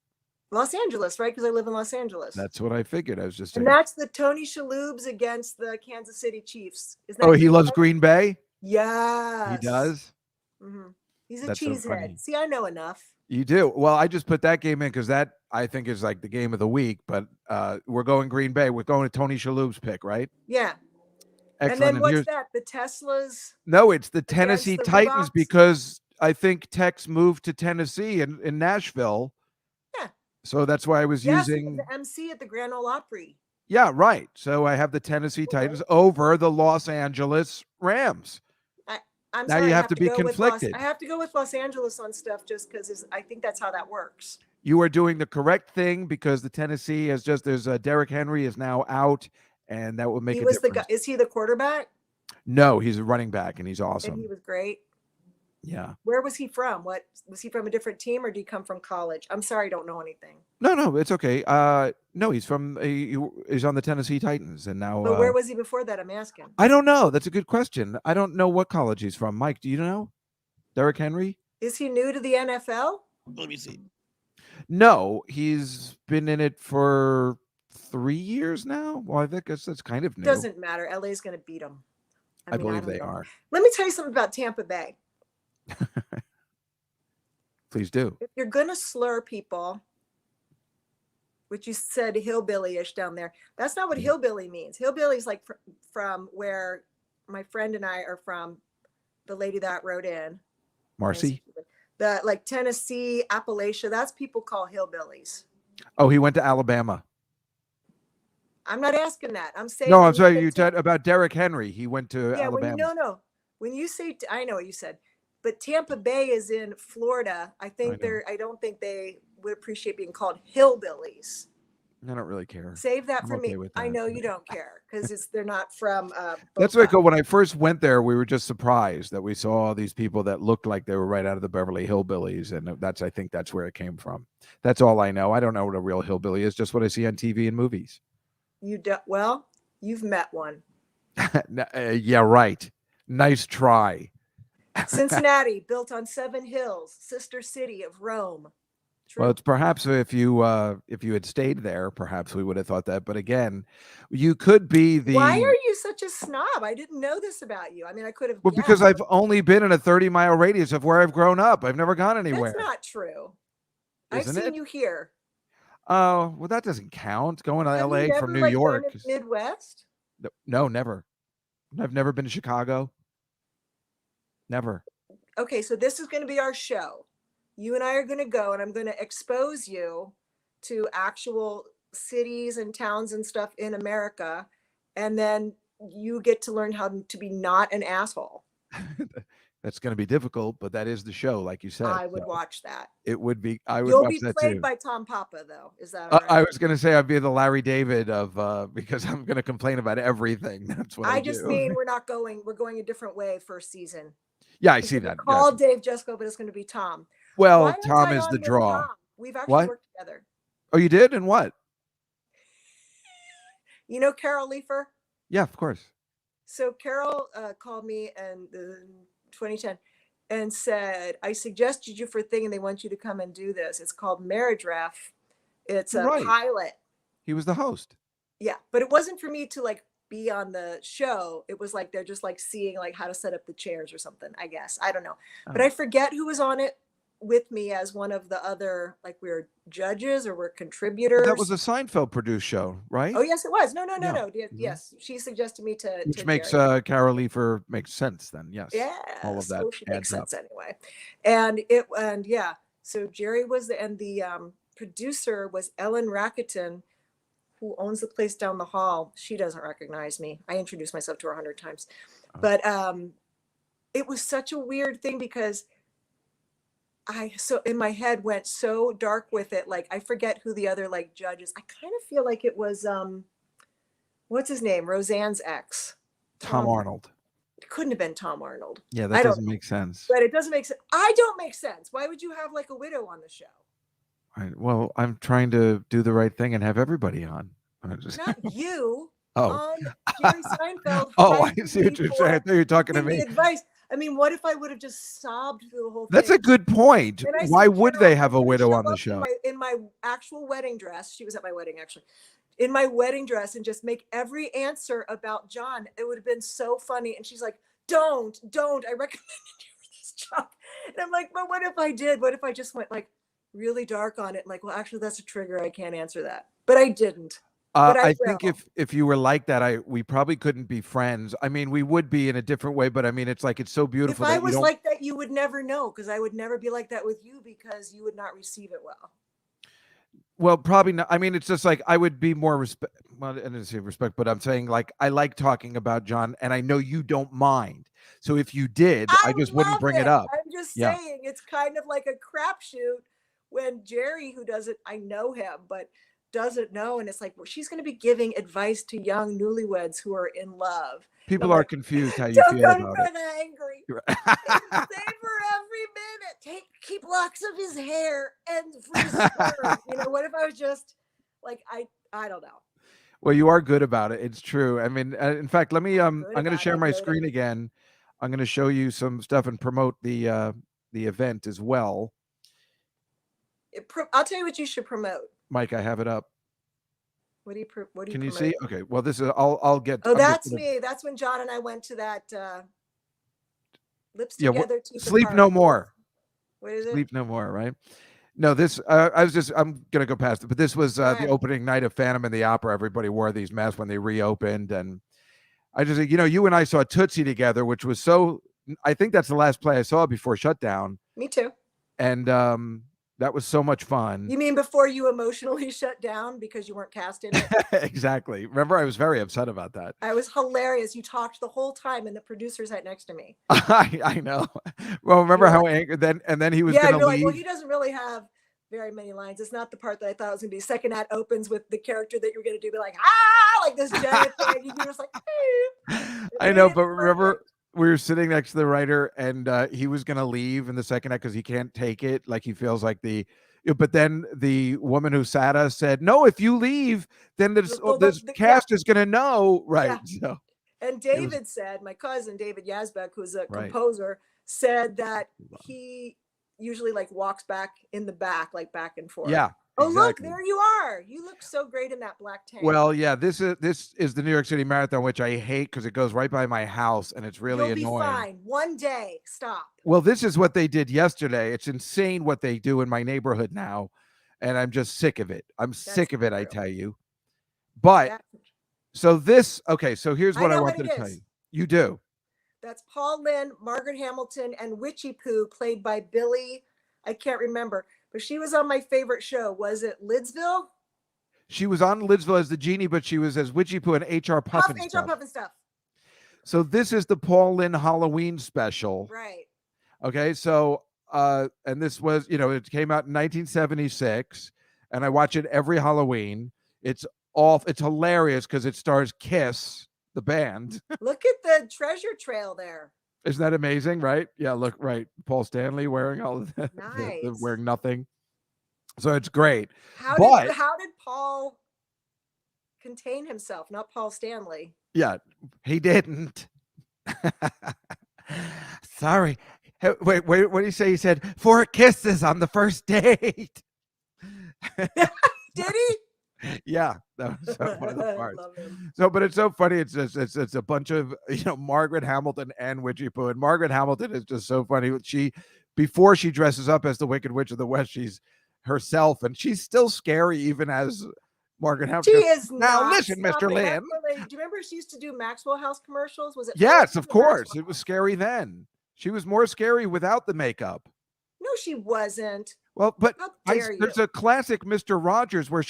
Los Angeles, right? Because I live in Los Angeles. That's what I figured. I was just saying. And that's the Tony Shalhoubs against the Kansas City Chiefs. He loves Green Bay? Yes. He does? Mm-hmm. He's a cheesehead. See, I know enough. You do. Well, I just put that game in because that, I think, is like the game of the week. But we're going Green Bay. We're going to Tony Shalhoub's pick, right? Yeah. Excellent. And then what's that? The Teslas? No, it's the Tennessee Titans because I think Tex moved to Tennessee in Nashville. Yeah. So that's why I was using the MC at the Grand Ole Opry. Yeah, right. So I have the Tennessee Titans over the Los Angeles Rams. I'm now sorry, you have to be conflicted. I have to go with Los Angeles on stuff just because I think that's how that works. You are doing the correct thing because the Tennessee has Derrick Henry is now out, and that will make a difference. Is he the quarterback? No, he's a running back, and he's awesome. And he was great. Yeah. Where was he from? What was he from? A different team, or did he come from college? I'm sorry, I don't know anything. No, it's okay. No, he's he's on the Tennessee Titans, and now. But where was he before that? I'm asking. I don't know. That's a good question. I don't know what college he's from. Mike, do you know? Derrick Henry? Is he new to the NFL? Let me see. No, he's been in it for 3 years now. Well, I think that's kind of new. Doesn't matter. LA's going to beat him. I believe they are. Let me tell you something about Tampa Bay. Please do. If you're going to slur people, which you said hillbilly-ish down there, that's not what hillbilly means. Hillbilly's like from where my friend and I are from, the lady that wrote in. Marcy? The like Tennessee, Appalachia, that's people call hillbillies. Oh, he went to Alabama. I'm not asking that. I'm saying. No, when I'm sorry. say You said about Derrick Henry. He went to yeah. Alabama. No. When you say, I know what you said, but Tampa Bay is in Florida. I think know. I don't think they would appreciate being called hillbillies. I don't really care. Save that I'm for okay me. with I that. know you don't care because they're not from. That's Boca. like when I first went there, we were just surprised that we saw all these people that looked like they were right out of the Beverly Hillbillies, and I think that's where it came from. That's all I know. I don't know what a real hillbilly is. Just what I see on TV and movies. You do well. You've met one. Yeah, right. Nice try. Cincinnati, built on 7 hills, sister city of Rome. True. Well, it's perhaps if you had stayed there, perhaps we would have thought that. But again, you could be the. Why are you such a snob? I didn't know this about you. I mean, I could have. Well, because I've only been in a 30-mile radius of where I've grown up. I've never gone anywhere. That's not true. Isn't I've seen it? you here. Oh, well, that doesn't count. Going to Have LA you never, from New like, York. been in the Midwest? No, never. I've never been to Chicago. Never. Okay, so this is going to be our show. You and I are going to go, and I'm going to expose you to actual cities and towns and stuff in America, and then you get to learn how to be not an asshole. That's going to be difficult, but that is the show, like you said. I would watch that. It would be. I would You'll watch be that played too. by Tom Papa, though. Is that all right? I was going to say I'd be the Larry David of because I'm going to complain about everything. That's what I just do. mean we're not going. We're going a different way first season. Yeah, I see that. Call Dave Juskow, but it's going to be Tom. Well, Why Tom was I is on the with draw. Tom? We've actually What? worked together. Oh, you did? And what? You know Carol Leifer? Yeah, of course. So Carol called me in 2010 and said, I suggested you for a thing and they want you to come and do this. It's called Marriage Ref. It's a pilot. He was the host. Yeah, but it wasn't for me to like be on the show. It was like they're just like seeing like how to set up the chairs or something, I guess. I don't know. But I forget who was on it with me as one of the other, like we were judges or we're contributors. That was a Seinfeld produced show, right? Oh, yes, it was. No. Yeah. Yes, she suggested me to. Which to makes Jerry. Carol Leifer makes sense then. Yes. Yeah. All of that So she makes adds sense up. anyway. And yeah. So Jerry was the producer was Ellen Rakuten, who owns the place down the hall. She doesn't recognize me. I introduced myself to her 100 times, but it was such a weird thing because so in my head went so dark with it. Like I forget who the other like judges. I kind of feel like it was what's his name? Roseanne's ex. Tom Arnold. It couldn't have been Tom Arnold. Yeah, that doesn't make sense. But it doesn't make sense. I don't make sense. Why would you have like a widow on the show? Right. Well, I'm trying to do the right thing and have everybody on. Not you. Oh. On Jerry Seinfeld. Oh, I see what you're saying. I thought you were talking to me. Advice. I mean, what if I would have just sobbed through the whole thing? That's a good point. Why would they have a widow on the up show? In my actual wedding dress, she was at my wedding actually, in my wedding dress, and just make every answer about John. It would have been so funny. And she's like, don't. I recommended you for this job. And I'm like, but what if I did? What if I just went like really dark on it? Like, well, actually, that's a trigger. I can't answer that. But I didn't. I think if you were like that, we probably couldn't be friends. I mean, we would be in a different way, but I mean, it's like it's so beautiful. If I was like that, you would never know, because I would never be like that with you, because you would not receive it well. Well, probably not. I mean, it's just like I would be more respect. Well, I didn't say respect, but I'm saying like I like talking about John, and I know you don't mind. So if you did, I just wouldn't bring it up. I'm just saying it's kind of like a crapshoot when Jerry, who doesn't, I know him, but doesn't know, and it's like, well, she's going to be giving advice to young newlyweds who are in love. People are confused how you feel about it. Angry. Save her every minute. Keep locks of his hair and free sperm. What if I was just like I don't know. Well, you are good about it. It's true. I mean, in fact, let me. I'm going to share my screen again. I'm going to show you some stuff and promote the event as well. I'll tell you what you should promote. Mike, I have it up. What do you Can you see? Okay. Well, this is. I'll get. Oh, that's me. That's when John and I went to that Lips Together. Sleep No More. What is it? Sleep No More. Right. No, this. I'm gonna go past it, but this was the opening night of Phantom and the Opera. Everybody wore these masks when they reopened, and I just, you and I saw Tootsie together, which was so. I think that's the last play I saw before shutdown. Me too. And That was so much fun. You mean before you emotionally shut down because you weren't cast in it? Exactly. Remember, I was very upset about that. I was hilarious. You talked the whole time, and the producer sat next to me. I know. Well, remember how angry then he was yeah, going to you're leave. like, well, he doesn't really have very many lines. It's not the part that I thought was going to be. Second act opens with the character that you're going to do, be like, like this giant thing. You're just like, I know, but remember, we were sitting next to the writer, and he was going to leave in the second act because he can't take it. Like he feels like but then the woman who sat us said, "No, if you leave, then this cast is going to know." Right. Yeah. So, and David said, my cousin David Yazbeck, who's a composer, said that he usually like walks back in the back, like back and forth. Yeah. Oh, exactly. look, there you are. You look so great in that black tank. Well, yeah, this is the New York City Marathon, which I hate because it goes right by my house and it's really annoying. You'll be fine. One day, stop. Well, this is what they did yesterday. It's insane what they do in my neighborhood now, and I'm just sick of it. Sick of it, I tell you. But so here's what I wanted to tell you. You do. That's Paul Lynde, Margaret Hamilton, and Witchy Poo, played by Billy. I can't remember. But she was on my favorite show. Was it Lidsville? She was on Lidsville as the genie, but she was as Witchy Poo and HR Puffin HR Puffin stuff. So this is the Paul Lynde Halloween special. Right. Okay. So, and this was, it came out in 1976, and I watch it every Halloween. It's hilarious because it stars Kiss, the band. Look at the treasure trail there. Isn't that amazing, right? Yeah, look, right. Paul Stanley wearing all of that, nice. Wearing nothing. So it's great. How did Paul contain himself? Not Paul Stanley. Yeah, he didn't. Sorry. Wait, what did he say? He said 4 kisses on the first date. Did he? Yeah, that was one of the parts. So, but it's so funny. It's just it's a bunch of Margaret Hamilton and Witchy Poo, and Margaret Hamilton is just so funny. Before she dresses up as the Wicked Witch of the West, she's herself, and she's still scary even as Margaret Hamilton. She is now. Listen, Mr. Lynn. Do you remember she used to do Maxwell House commercials? Was it? Yes, of course. It was scary then. She was more scary without the makeup. No, she wasn't. Well, but there's a classic Mr. Rogers where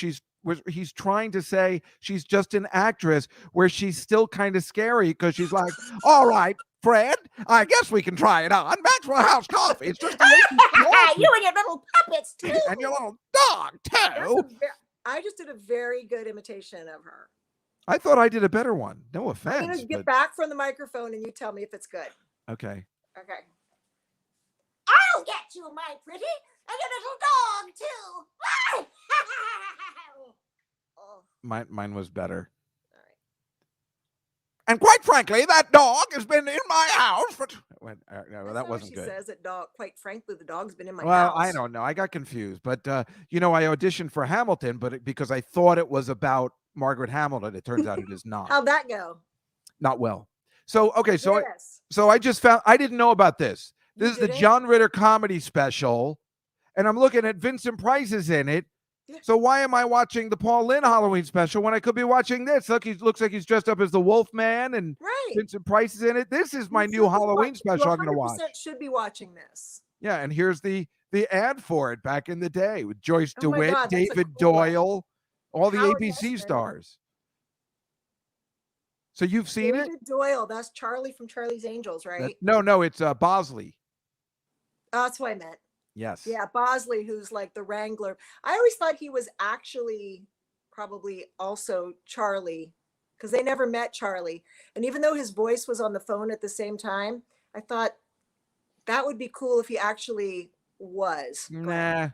he's trying to say she's just an actress, where she's still kind of scary because she's like, all right, Fred, I guess we can try it on. Maxwell House coffee. It's just you and your little puppets too. And your little dog too. I just did a very good imitation of her. I thought I did a better one. No offense. I'm going to get back from the microphone and you tell me if it's good. Okay. Okay. I'll get you, my pretty, and your little dog too. Mine was better. All right. And quite frankly, that dog has been in my house. No, that wasn't good. She says that dog. Quite frankly, the dog's been in my house. Well, I don't know. I got confused, but I auditioned for Hamilton, but because I thought it was about Margaret Hamilton, it turns out it is not. How'd that go? Not well. So okay, so I just found I didn't know about this. This is the John Ritter comedy special, and I'm looking at Vincent Price is in it. So why am I watching the Paul Lynde Halloween special when I could be watching this? Look, he looks like he's dressed up as the Wolfman, and Vincent Price is in it. This is my new Halloween special I'm going to watch. Should be watching this. Yeah, and here's the ad for it back in the day with Joyce DeWitt, David Doyle, all the ABC stars. So you've seen it? David Doyle, that's Charlie from Charlie's Angels, right? No, it's Bosley. Oh, that's what I meant. Yes. Yeah, Bosley, who's like the Wrangler. I always thought he was actually probably also Charlie, because they never met Charlie. And even though his voice was on the phone at the same time, I thought that would be cool if he actually was. Nah.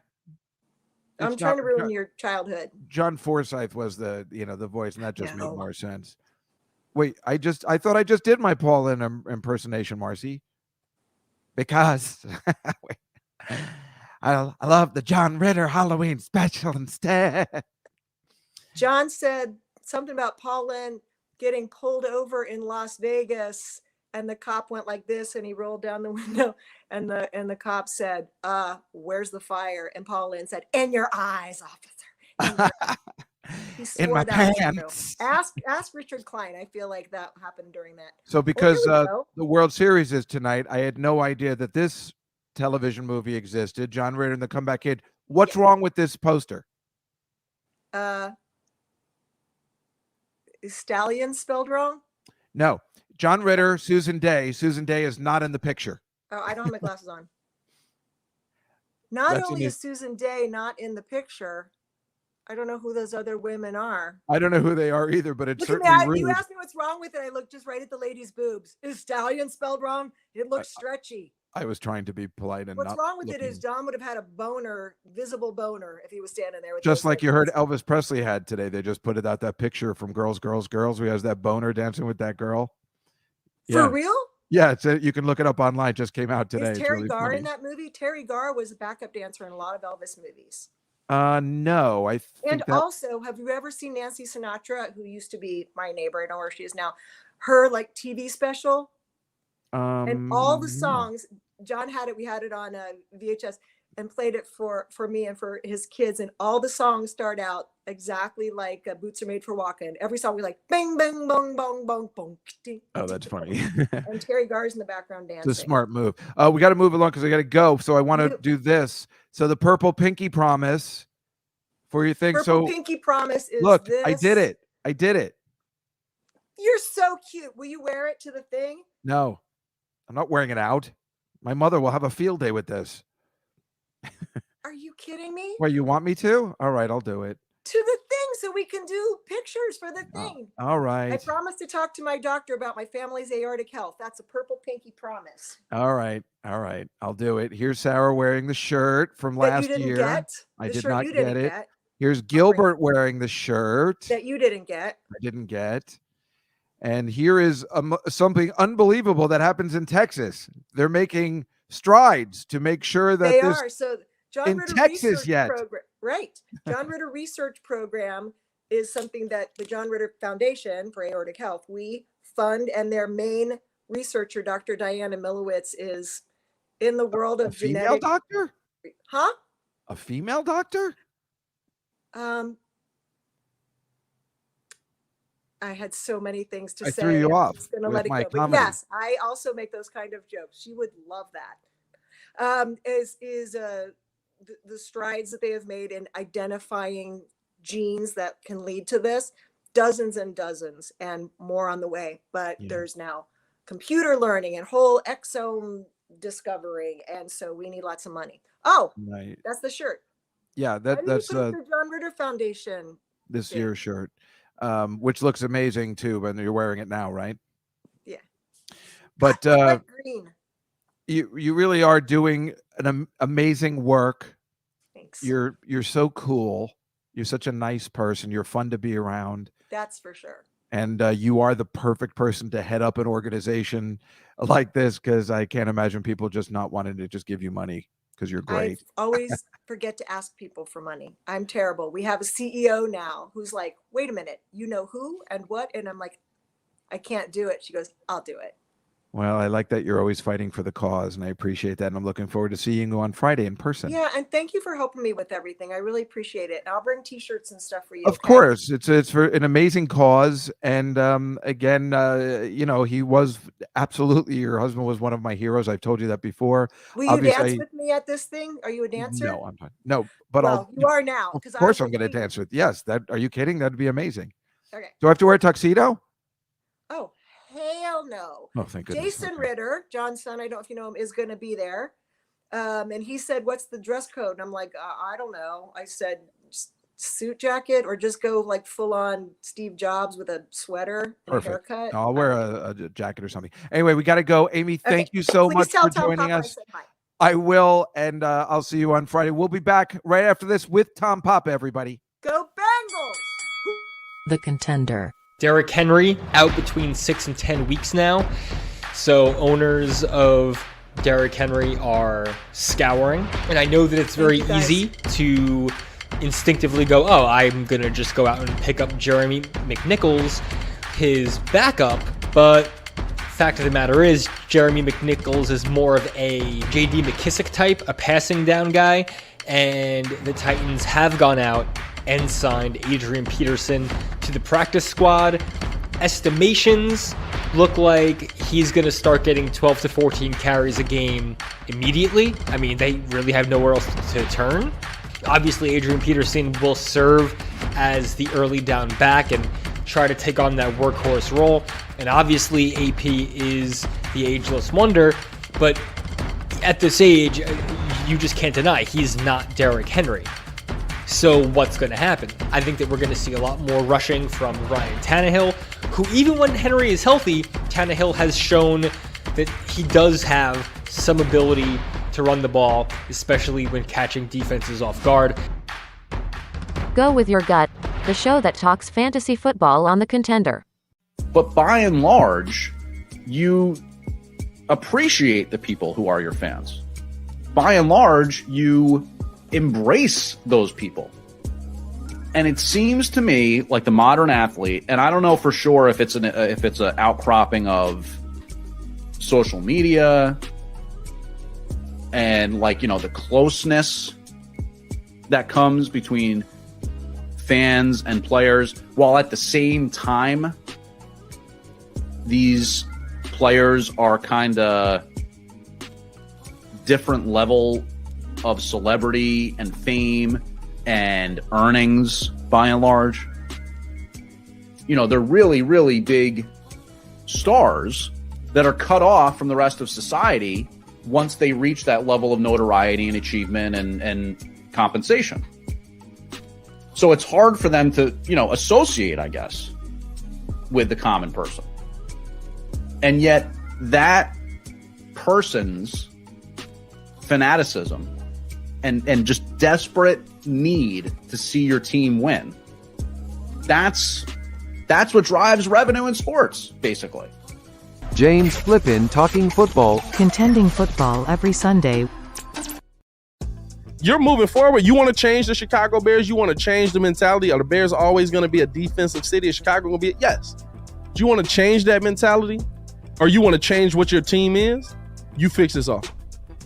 I'm trying to ruin your childhood. John Forsythe was the voice, and that just made more sense. Wait, I thought I just did my Paul Lynde impersonation, Marcy. Because I love the John Ritter Halloween special instead. John said something about Paul Lynde getting pulled over in Las Vegas, and the cop went like this, and he rolled down the window, and the cop said, "Where's the fire?" And Paul Lynde said, "In your eyes, officer." In my pants. Ask Richard Klein. I feel like that happened during that. So because the World Series is tonight, I had no idea that this television movie existed. John Ritter and the Comeback Kid What's wrong with this poster? Is Stallion spelled wrong? No. John Ritter, Susan Day. Susan Day is not in the picture. Oh, I don't have my glasses on. Not That's only in is Susan Day not in the picture, I don't know who those other women are. I don't know who they are either, but it's Look at me. certainly rude. You asked me what's wrong with it. I looked just right at the lady's boobs. Is Stallion spelled wrong? It looks stretchy. I was trying to be polite and What's not wrong with looking. it is John would have had a boner, visible boner, if he was standing there. With Just those like you heard legs. Elvis Presley had today. They just put it out, that picture from Girls, Girls, Girls, where he has that boner dancing with that girl. For real? Yeah, you can look it up online. It just came out today. Is It's Terry really Garr funny. in that movie? Terry Garr was a backup dancer in a lot of Elvis movies. No, I think And also, have you ever seen Nancy Sinatra, who used to be my neighbor? I know where she is now. Her like TV special, and all the songs. John had it. We had it on VHS and played it for me and for his kids. And all the songs start out exactly like Boots Are Made for Walking. Every song we like bang bang bong bong bong bong. Oh, that's funny. And Terry Garr's in the background dancing. It's a smart move. We got to move along because I got to go. So I want to do this. So the purple pinky promise for your thing. Purple So pinky promise is look, this. I did it. I did it. You're so cute. Will you wear it to the thing? No, I'm not wearing it out. My mother will have a field day with this. Are you kidding me? Well, you want me to? All right, I'll do it. To the thing so we can do pictures for the thing. All I right. promised to talk to my doctor about my family's aortic health. That's a purple pinky promise. All right. All right. I'll do it. Here's Sarah wearing the shirt from That last you didn't year. get. I The did shirt not you get didn't it. get. Here's Gilbert wearing the shirt. That you didn't get. I didn't get. And here is something unbelievable that happens in Texas. They're making strides to make sure that They this are. So John in Ritter Texas research yet. program, right? John Ritter research program is something that the John Ritter Foundation for Aortic Health, we fund, and their main researcher, Dr. Diana Milowitz, is in the world of female genetic. doctor? Huh? A female doctor? I had so many things to I say. threw you I'm off just gonna with let it my go. But comedy. yes, I also make those kind of jokes. She would love that. The strides that they have made in identifying genes that can lead to this, dozens and dozens, and more on the way. But there's now computer learning and whole exome discovering, and so we need lots of money. Oh, Right. that's the shirt. Yeah, that's the John Ritter Foundation. this thing. year's shirt, which looks amazing too. When you're wearing it now, right? Yeah. But I like green. you really are doing an amazing work. Thanks. You're so cool. You're such a nice person. You're fun to be around. That's for sure. And you are the perfect person to head up an organization like this, because I can't imagine people just not wanting to just give you money because you're great. I always forget to ask people for money. I'm terrible. We have a CEO now who's like, wait a minute, you know who and what? And I'm like, I can't do it. She goes, I'll do it. Well, I like that you're always fighting for the cause, and I appreciate that. And I'm looking forward to seeing you on Friday in person. Yeah, and thank you for helping me with everything. I really appreciate it. And I'll bring T-shirts and stuff for you. Of course, it's for an amazing cause. And again, he was absolutely, your husband was one of my heroes. I've told you that before. Will you dance with me at this thing? Are you a dancer? No, I'm not. No, but well, you are now. Of course, I'm going to dance with. Yes, are you kidding? That'd be amazing. Okay. Do I have to wear a tuxedo? Oh, hell no. Oh, thank goodness. Jason Ritter, John's son, I don't know if you know him, is going to be there. And he said, what's the dress code? And I'm like, I don't know. I said, suit jacket, or just go like full on Steve Jobs with a sweater and a haircut. No, I'll wear a jacket or something. Anyway, we got to go. Amy, thank you so much for joining us. I will. And I'll see you on Friday. We'll be back right after this with Tom Papa, everybody. Go Bengals! The Contender. Derrick Henry out between 6 and 10 weeks now. So owners of Derrick Henry are scouring. And I know that it's very easy to instinctively go, oh, I'm going to just go out and pick up Jeremy McNichols, his backup. But fact of the matter is, Jeremy McNichols is more of a J.D. McKissick type, a passing down guy. And the Titans have gone out and signed Adrian Peterson to the practice squad. Estimations look like he's going to start getting 12 to 14 carries a game immediately. I mean, they really have nowhere else to turn. Obviously, Adrian Peterson will serve as the early down back and try to take on that workhorse role. And obviously, AP is the ageless wonder, but at this age, you just can't deny he's not Derrick Henry. So what's going to happen? I think that we're going to see a lot more rushing from Ryan Tannehill, who even when Henry is healthy, Tannehill has shown that he does have some ability to run the ball, especially when catching defenses off guard. Go with your gut, the show that talks fantasy football on The Contender. But by and large, you appreciate the people who are your fans. By and large, you embrace those people. And it seems to me like the modern athlete, and I don't know for sure if it's an outcropping of social media and the closeness that comes between fans and players, while at the same time these players are kind of different level of celebrity and fame and earnings by and large. They're really, really big stars that are cut off from the rest of society once they reach that level of notoriety and achievement and compensation. So it's hard for them to, associate, I guess, with the common person. And yet that person's fanaticism and just desperate need to see your team win, that's what drives revenue in sports, basically. James Flippin talking football. Contending football every Sunday. You're moving forward. You want to change the Chicago Bears? You want to change the mentality? Are the Bears always going to be a defensive city? Is Chicago going to be? Yes. Do you want to change that mentality? Or you want to change what your team is? You fix this off.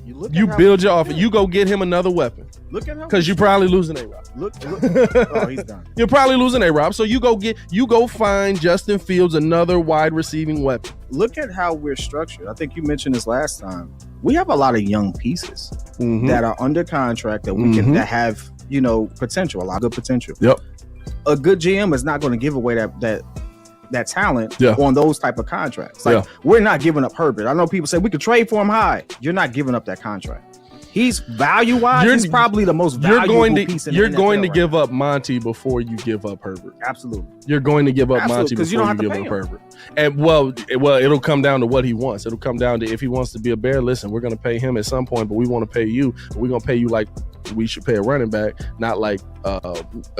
You build your offense. You go get him another weapon. Look at him. Because you're probably losing A-Rob. Look. Oh, he's done. You're probably losing A-Rob. So you go find Justin Fields another wide receiving weapon. Look at how we're structured. I think you mentioned this last time. We have a lot of young pieces that are under contract that we can that have potential, a lot of good potential. Yep. A good GM is not going to give away that talent on those type of contracts. We're not giving up Herbert. I know people say we could trade for him high. You're not giving up that contract. He's value-wise, he's probably the most valuable piece in the NFL. You're going to give up Monty before you give up Herbert. Absolutely. You're going to give up Monty before you give up Herbert. And well, it'll come down to what he wants. It'll come down to if he wants to be a Bear. Listen, we're going to pay him at some point, but we want to pay you. We're going to pay you like we should pay a running back, not like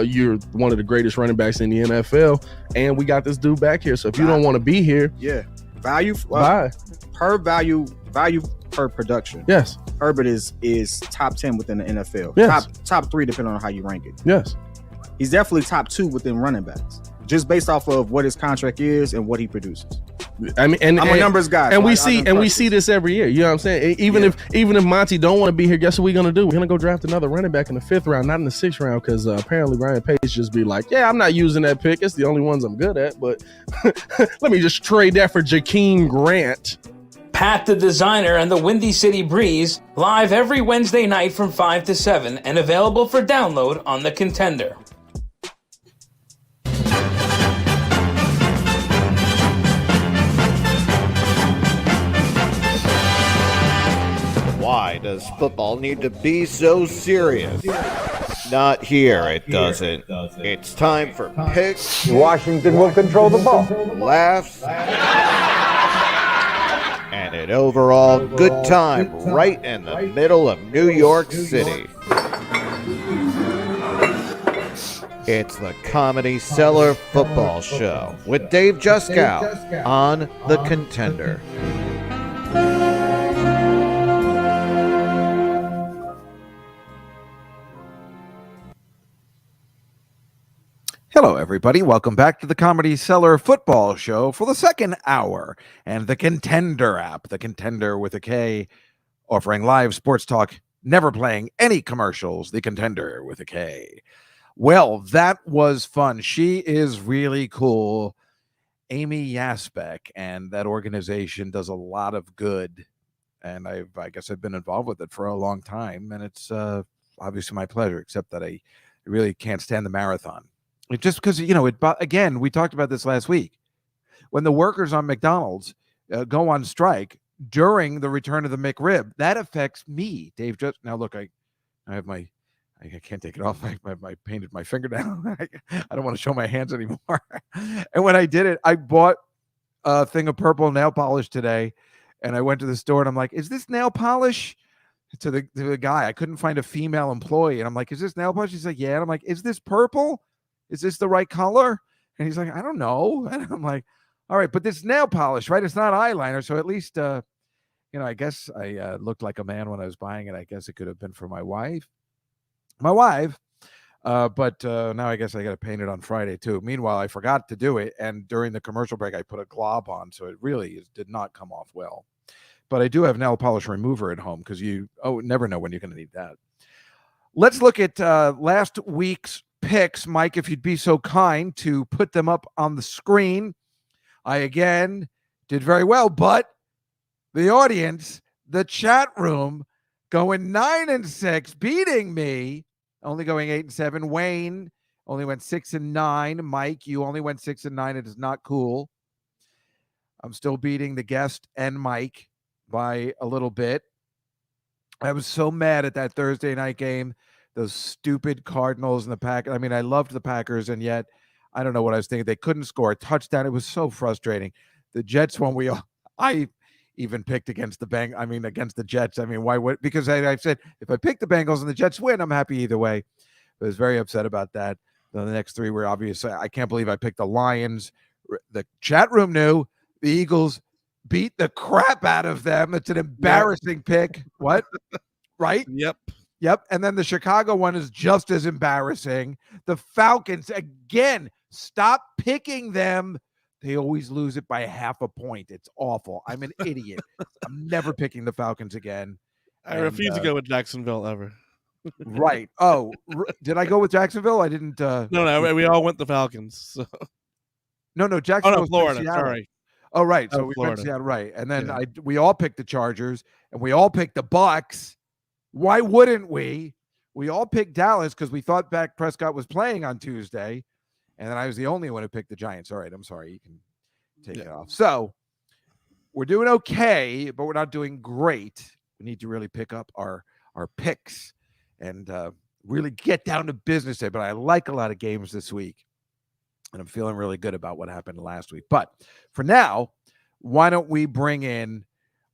you're one of the greatest running backs in the NFL, and we got this dude back here. So if you don't want to be here, value per production. Yes, Herbert is top 10 within the NFL. Yes. Top 3 depending on how you rank it. Yes, he's definitely top 2 within running backs, just based off of what his contract is and what he produces. I mean, and I'm a numbers guy, and we see this every year. You know what I'm saying? Even if Monty don't want to be here, guess what we're gonna do? We're gonna go draft another running back in the 5th round, not in the 6th round, because apparently Ryan Pace just be like, yeah, I'm not using that pick. It's the only ones I'm good at, but let me just trade that for Jakeem Grant. Pat the Designer and the Windy City Breeze, live every Wednesday night from 5 to 7 and available for download on The Contender. Why does football need to be so serious? Not here, it doesn't. It's time for picks. Washington will control the ball. Laughs. And an overall good time right in the middle of New York City. It's the Comedy Cellar Football Show with Dave Juskow on The Contender. Hello, everybody. Welcome back to the Comedy Cellar Football Show for the second hour and the Contender app, the Contender with a K, offering live sports talk, never playing any commercials, the Contender with a K. Well, that was fun. She is really cool, Amy Yasbeck, and that organization does a lot of good. And I guess I've been involved with it for a long time, and it's obviously my pleasure, except that I really can't stand the marathon. It just because, again, we talked about this last week. When the workers on McDonald's go on strike during the return of the McRib, that affects me, Dave. Just now, look, I have I can't take it off. I painted my finger down. I don't want to show my hands anymore. And when I did it, I bought a thing of purple nail polish today, and I went to the store and I'm like, "Is this nail polish?" To the guy, I couldn't find a female employee, and I'm like, "Is this nail polish?" He's like, "Yeah." And I'm like, "Is this purple? Is this the right color?" And he's like, "I don't know." And I'm like, "All right, but this nail polish, right? It's not eyeliner, so at least I guess I looked like a man when I was buying it. I guess it could have been for my wife." But now I guess I got to paint it on Friday too. Meanwhile, I forgot to do it, and during the commercial break, I put a glob on, so it really did not come off well. But I do have nail polish remover at home because you never know when you're going to need that. Let's look at last week's picks, Mike. If you'd be so kind to put them up on the screen. I again did very well, but the audience, the chat room, going 9-6, beating me. Only going 8-7. Wayne only went 6-9. Mike, you only went 6-9. It is not cool. I'm still beating the guest and Mike by a little bit. I was so mad at that Thursday night game. Those stupid Cardinals and the Packers. I mean, I loved the Packers, and yet I don't know what I was thinking. They couldn't score a touchdown. It was so frustrating. The Jets one, I even picked against against the Jets. I mean, why would? Because I said if I pick the Bengals and the Jets win, I'm happy either way. I was very upset about that. The next three were obviously. I can't believe I picked the Lions. The chat room knew the Eagles beat the crap out of them. It's an embarrassing pick. What? Right? Yep. And then the Chicago one is just as embarrassing. The Falcons, again, stop picking them. They always lose it by half a point. It's awful. I'm an idiot. I'm never picking the Falcons again. I refuse to go with Jacksonville ever. Right. Oh, did I go with Jacksonville? I didn't. No, we all went the Falcons. So. No, Jacksonville. Florida. Sorry. Oh, right. So we went Seattle, right. And then we all picked the Chargers, and we all picked the Bucks. Why wouldn't we? We all picked Dallas because we thought Dak Prescott was playing on Tuesday. And then I was the only one who picked the Giants. All right, I'm sorry. You can take it off. So we're doing okay, but we're not doing great. We need to really pick up our picks and really get down to business there. But I like a lot of games this week, and I'm feeling really good about what happened last week. But for now, why don't we bring in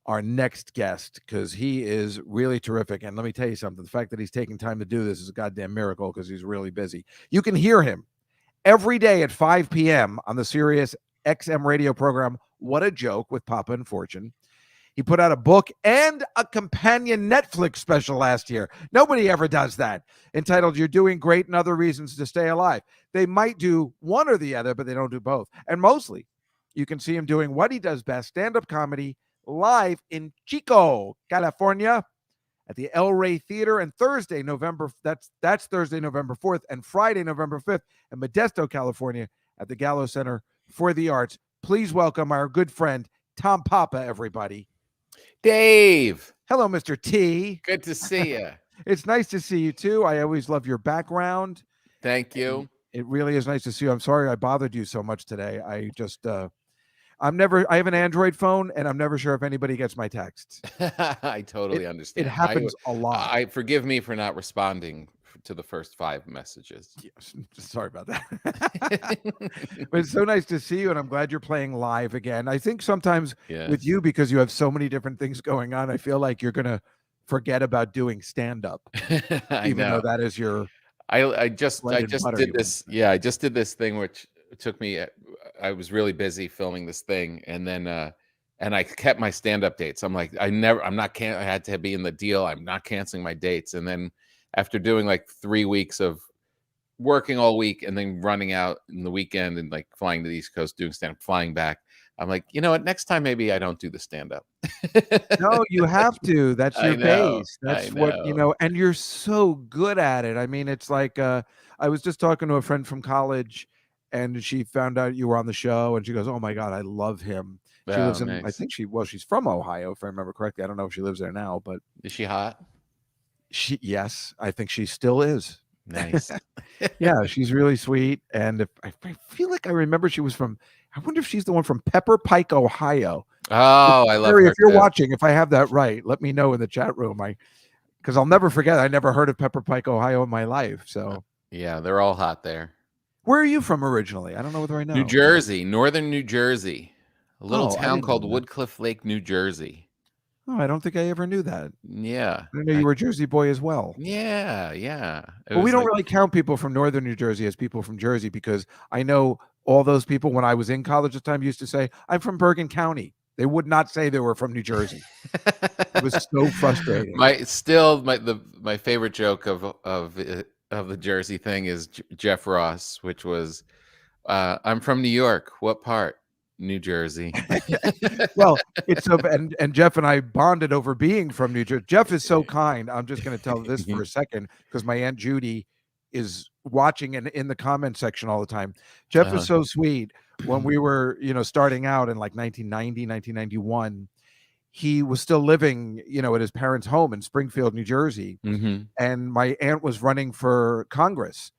our next guest, because he is really terrific. And let me tell you something. The fact that he's taking time to do this is a goddamn miracle because he's really busy. You can hear him every day at 5 p.m. on the Sirius XM radio program, What a Joke, with Papa and Fortune. He put out a book and a companion Netflix special last year. Nobody ever does that. Entitled, You're Doing Great and Other Reasons to Stay Alive. They might do one or the other, but they don't do both. And mostly, you can see him doing what he does best, stand-up comedy, live in Chico, California, at the El Rey Theater, and Thursday, that's Thursday, November 4th, and Friday, November 5th, in Modesto, California, at the Gallo Center for the Arts. Please welcome our good friend, Tom Papa, everybody. Dave. Hello, Mr. T. Good to see you. It's nice to see you, too. I always love your background. Thank you. It really is nice to see you. I'm sorry I bothered you so much today. I just... I have an Android phone, and I'm never sure if anybody gets my texts. I totally understand. It happens a lot. Forgive me for not responding to the first 5 messages. Yes, sorry about that. But it's so nice to see you, and I'm glad you're playing live again. I think sometimes with you, because you have so many different things going on, I feel like you're going to forget about doing stand-up. Even though that is your... I just did this. Yeah, I just did this thing, which took me... I was really busy filming this thing, and then and I kept my stand-up dates. I'm like, I had to be in the deal. I'm not canceling my dates. And then after doing like 3 weeks of working all week and then running out in the weekend and like flying to the East Coast, doing stand-up, flying back, I'm like, you know what? Next time, maybe I don't do the stand-up. No, you have to. That's your base. That's what, and you're so good at it. I mean, it's like, I was just talking to a friend from college, and she found out you were on the show, and she goes, "Oh my God, I love him." She lives in, I think she's from Ohio, if I remember correctly. I don't know if she lives there now, but is she hot? Yes, I think she still is. Nice. Yeah, she's really sweet. And I feel like I remember she was from, I wonder if she's the one from Pepper Pike, Ohio. Oh, I love Mary, her if you're too. watching, if I have that right, let me know in the chat room. Because I'll never forget. I never heard of Pepper Pike, Ohio in my life. So Yeah, they're all hot there. where are you from originally? I don't know whether I know. New Jersey, northern New Jersey, a little Oh, I town didn't called know that. Woodcliff Lake, New Jersey. Oh, I don't think I ever knew that. Yeah, I didn't know you were a Jersey boy as well. Yeah. But we don't really count people from northern New Jersey as people from Jersey, because I know all those people when I was in college at the time used to say, I'm from Bergen County. They would not say they were from New Jersey. It was so frustrating. My favorite joke of the Jersey thing is Jeff Ross, which was, I'm from New York. What part? New Jersey. Well, it's so, and Jeff and I bonded over being from New Jersey. Jeff is so kind. I'm just going to tell this for a second, because my Aunt Judy is watching and in the comment section all the time. Jeff is so sweet. When we were, starting out in like 1990, 1991, he was still living, at his parents' home in Springfield, New Jersey. Mm-hmm. And my aunt was running for Congress.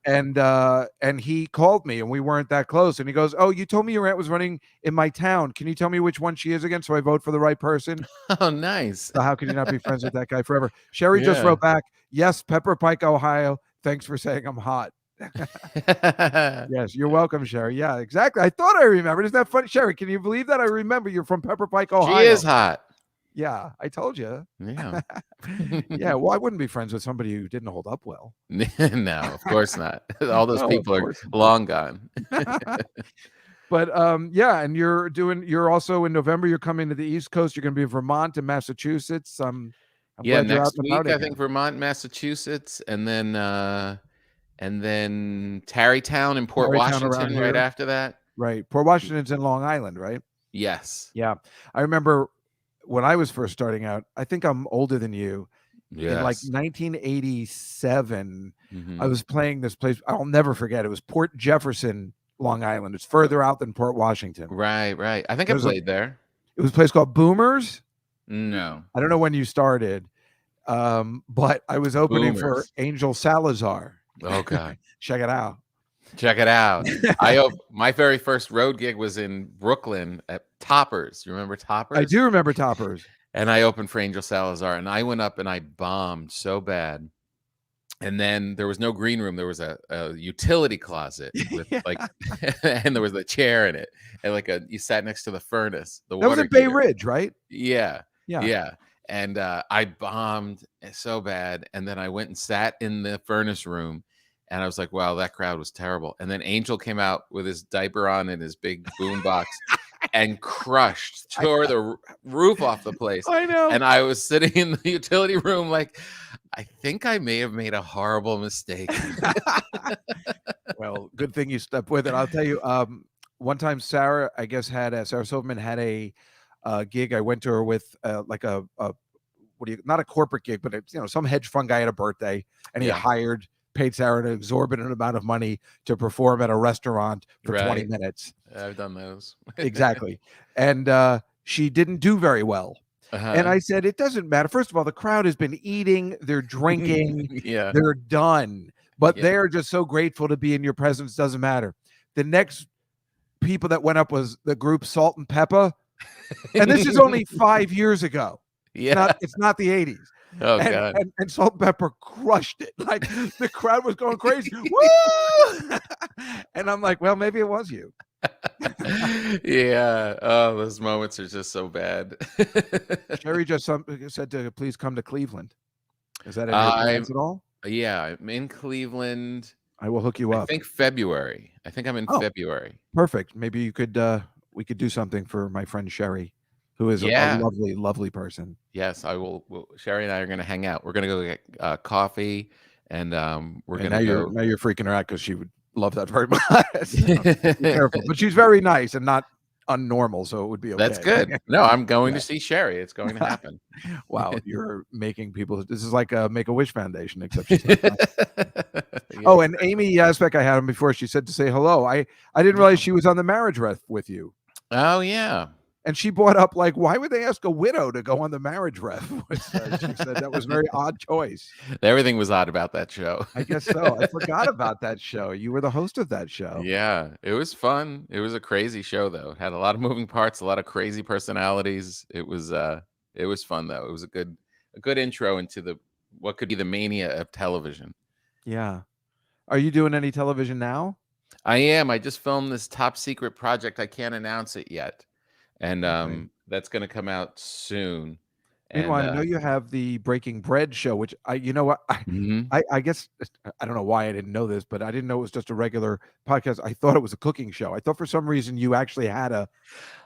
And he called me, and we weren't that close, and he goes, oh, you told me your aunt was running in my town. Can you tell me which one she is again, so I vote for the right person? Oh, nice. So how can you not be friends with that guy forever? Sherry just wrote back, yes, Pepper Pike, Ohio. Thanks for saying I'm hot. Yes, you're welcome, Sherry. Yeah, exactly. I thought I remembered. Isn't that funny? Sherry, can you believe that I remember you're from Pepper Pike, Ohio? She is hot. Yeah, I told you. Yeah. Yeah, well, I wouldn't be friends with somebody who didn't hold up well. No, of course not. All those No, people of are course not. long gone. But yeah, and you're also in November, you're coming to the East Coast. You're going to be in Vermont and Massachusetts. I'm Yeah, glad you're out next and week about I again. think Vermont, Massachusetts, and then Tarrytown in Port Tarrytown around Washington right here. after that. Right. Port Washington's in Long Island, right? Yes. Yeah. I remember when I was first starting out, I think I'm older than you. In like Yes. 1987, Mhm. I was playing this place. I'll never forget. It was Port Jefferson, Long Island. It's further out than Port Washington. Right. I think I played there. It was a place called Boomers. No. I don't know when you started, but I was opening for Boomers. Angel Salazar. Oh God. Check it out. Check it out. My very first road gig was in Brooklyn at Toppers. You remember Toppers? I do remember Toppers. And I opened for Angel Salazar, and I went up and I bombed so bad. And then there was no green room. There was a utility closet with like, and there was a chair in it, and you sat next to the furnace. That was at Bay Ridge, right? Yeah. Yeah. And I bombed so bad, and then I went and sat in the furnace room, and I was like, "Wow, that crowd was terrible." And then Angel came out with his diaper on and his big boom box, and tore the roof off the place. I know. And I was sitting in the utility room, like, I think I may have made a horrible mistake. Well, good thing you stuck with it. I'll tell you. One time, Sarah, I guess, Sarah Silverman had a gig. I went to her with like not a corporate gig, but it's some hedge fund guy had a birthday, and he paid Sarah an exorbitant amount of money to perform at a restaurant for 20 minutes. I've done those. Exactly. And she didn't do very well. And I said, it doesn't matter. First of all, the crowd has been eating, they're drinking, they're done, but they're just so grateful to be in your presence. Doesn't matter. The next people that went up was the group Salt and Pepper. And this is only 5 years ago. Yeah. It's not the 80s. Oh, God. And Salt and Pepper crushed it. Like the crowd was going crazy. Woo! And I'm like, well, maybe it was you. Yeah. Oh, those moments are just so bad. Sherry just said to please come to Cleveland. Is that in your plans at all? Yeah, I'm in Cleveland. I will hook you up. I think February. I think I'm in February. Perfect. Maybe you could we could do something for my friend Sherry, who is a lovely, lovely person. Yes, I will. Sherry and I are going to hang out. We're going to go get coffee, and we're going to go. Now you're freaking her out because she would love that very much. So, be careful. But she's very nice and not unnormal, so it would be okay. That's good. No, I'm going to see Sherry. It's going to happen. Wow, you're making people. This is like a Make-A-Wish Foundation, except she's not nice. Oh, and Amy Yazbeck, I had him before. She said to say hello. I didn't realize she was on the marriage ref with you. Oh yeah. And she brought up, like, why would they ask a widow to go on the marriage rep? She said that was a very odd choice. Everything was odd about that show. I guess so. I forgot about that show. You were the host of that show. Yeah, it was fun. It was a crazy show, though. It had a lot of moving parts, a lot of crazy personalities. It was fun, though. It was a good intro into what could be the mania of television. Yeah. Are you doing any television now? I am. I just filmed this top secret project. I can't announce it yet. And that's going to come out soon. Meanwhile, I know you have the Breaking Bread show, which I guess I don't know why I didn't know this, but I didn't know it was just a regular podcast. I thought it was a cooking show. I thought for some reason you actually had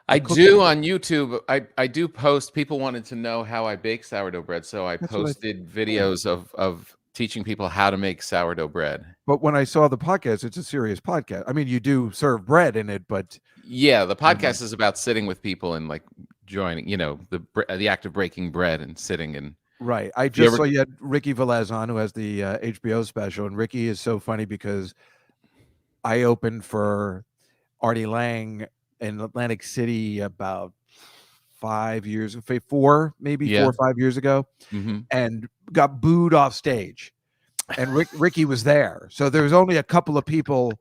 I do on YouTube. I do post. People wanted to know how I bake sourdough bread, so I posted videos of teaching people how to make sourdough bread. But when I saw the podcast, it's a serious podcast. I mean, you do serve bread in it, but yeah, the podcast is about sitting with people and like joining, the act of breaking bread and sitting and right. I just saw you had Ricky Velez on, who has the HBO special, and Ricky is so funny because I opened for Artie Lang in Atlantic City about 4 or 5 years ago, and got booed off stage. And Ricky was there. So there was only a couple of people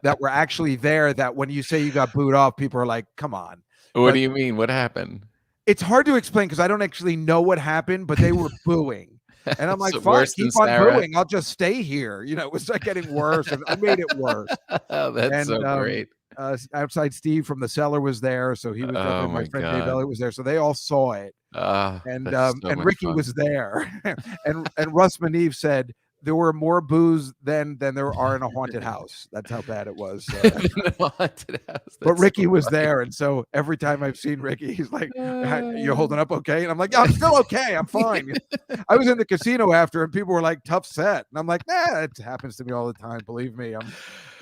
that were actually there that when you say you got booed off, people are like, come on. What do you mean? What happened? It's hard to explain because I don't actually know what happened, but they were booing. And I'm like, fine, keep on booing. I'll just stay here. It was like getting worse. And I made it worse. Oh, that's so great. Outside Steve from the Cellar was there, so he was there. My friend Dave Elliott was there, so they all saw it. And Ricky was there, and Russ Maneve said there were more boos than there are in a haunted house. That's how bad it was. Haunted house. But Ricky was there, and so every time I've seen Ricky, he's like, "You're holding up okay?" And I'm like, "Yeah, I'm still okay. I'm fine." I was in the casino after, and people were like, "Tough set," and I'm like, "Nah, it happens to me all the time. Believe me, I'm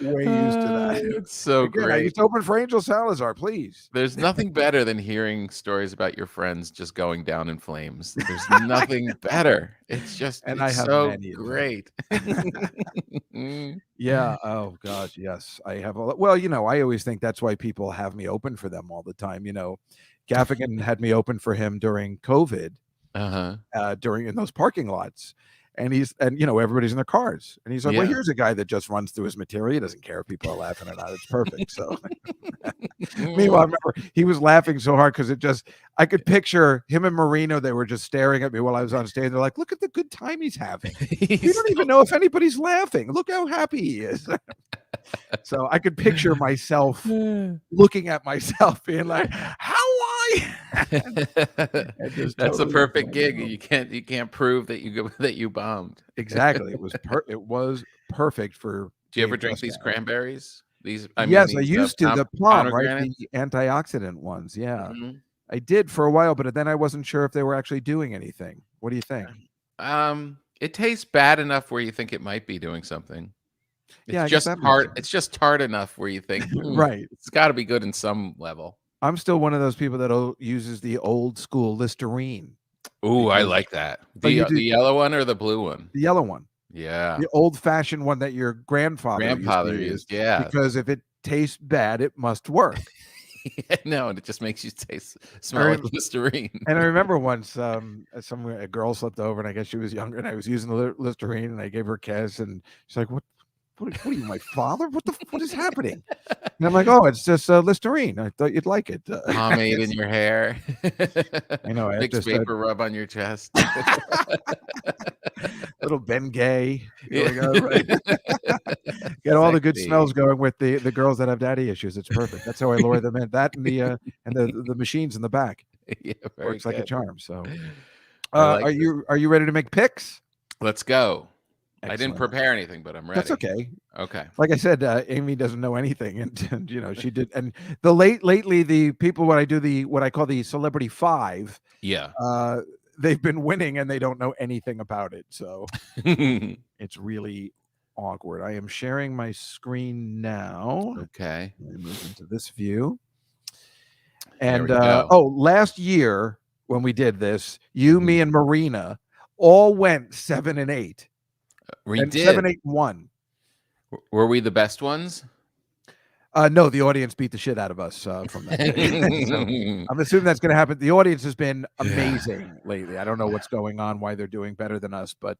way used to that." It's so great. I used to open for Angel Salazar. Please. There's nothing better than hearing stories about your friends just going down in flames. There's nothing better. It's just I have so many of them. great. Yeah. Oh gosh. Yes, I have. Well, I always think that's why people have me open for them all the time. Gaffigan had me open for him during COVID, in those parking lots. And everybody's in their cars. And he's like, well, here's a guy that just runs through his material. He doesn't care if people are laughing or not. It's perfect. So meanwhile, I remember he was laughing so hard because I could picture him and Marino. They were just staring at me while I was on stage. They're like, look at the good time he's having. You don't even know if anybody's laughing. Look how happy he is. So I could picture myself looking at myself being like, how That's a perfect gig. You can't prove that you bombed. Exactly. It was perfect for. Do you ever drink these cranberries? I used to. The plum, right? The antioxidant ones. Yeah, I did for a while, but then I wasn't sure if they were actually doing anything. What do you think? It tastes bad enough where you think it might be doing something. It's just tart. It's just tart enough where you think, right? It's got to be good in some level. I'm still one of those people that uses the old school Listerine. Ooh, I like that. The yellow one or the blue one? The yellow one. Yeah. The old fashioned one that your grandfather used. Yeah. Because if it tastes bad, it must work. No, and it just makes you smell like Listerine. And I remember once a girl slept over, and I guess she was younger, and I was using the Listerine, and I gave her a kiss, and she's like, What are you, my father? What is happening? And I'm like, oh, it's just Listerine. I thought you'd like it. Pomade in your hair. I know. Big paper rub on your chest. Little Bengay. Here we go. Right? Get all the good smells going with the girls that have daddy issues. It's perfect. That's how I lure them in. That and the machines in the back. Yeah, works like a charm. So, are you ready to make picks? Let's go. Excellent. I didn't prepare anything, but I'm ready. That's okay. Okay. Like I said, Amy doesn't know anything, and she did. And lately, the people when I do what I call the Celebrity 5, they've been winning and they don't know anything about it. So it's really awkward. I am sharing my screen now. Okay. Let me move into this view. And last year when we did this, me, and Marina all went 7 and 8. We did 7, 8, 1. Were we the best ones? No, the audience beat the shit out of us from that. So I'm assuming that's going to happen. The audience has been amazing lately. I don't know what's going on, why they're doing better than us, but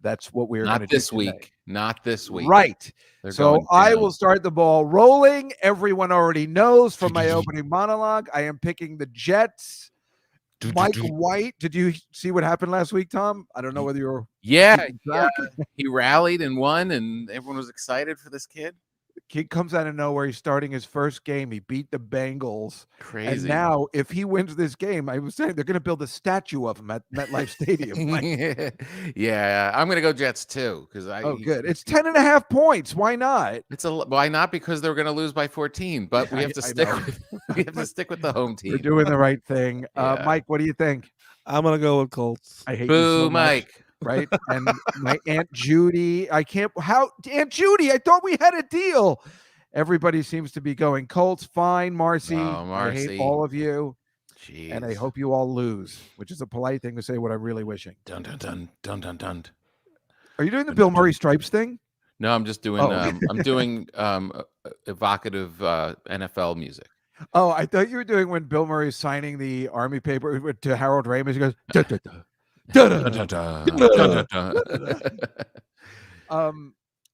that's what we're going to do. Not this week. Not this week. Right. They're So going I down. will start the ball rolling. Everyone already knows from my opening monologue. I am picking the Jets. Mike White. Did you see what happened last week, Tom? I don't know whether you're. Yeah. He rallied and won, and everyone was excited for this kid. Kid comes out of nowhere. He's starting his first game. He beat the Bengals. Crazy. And now, if he wins this game, I was saying they're going to build a statue of him at MetLife Stadium. Yeah, I'm going to go Jets too because good. It's 10.5 points. Why not? Why not? Because they're going to lose by 14. But we have to stick. We have to stick with the home team. We're doing the right thing. Mike, what do you think? I'm going to go with Colts. I hate Boo, you so Mike. much. Right, and my Aunt Judy. I can't. How Aunt Judy? I thought we had a deal. Everybody seems to be going Colts. Fine, Marcy. I hate all of you. Jeez. And I hope you all lose, which is a polite thing to say. What I'm really wishing. Dun dun dun dun dun dun. Are you doing the Bill Murray Stripes thing? No, I'm just doing. I'm doing evocative NFL music. Oh, I thought you were doing when Bill Murray's signing the Army paper to Harold Ramis. He goes. Da, da, da.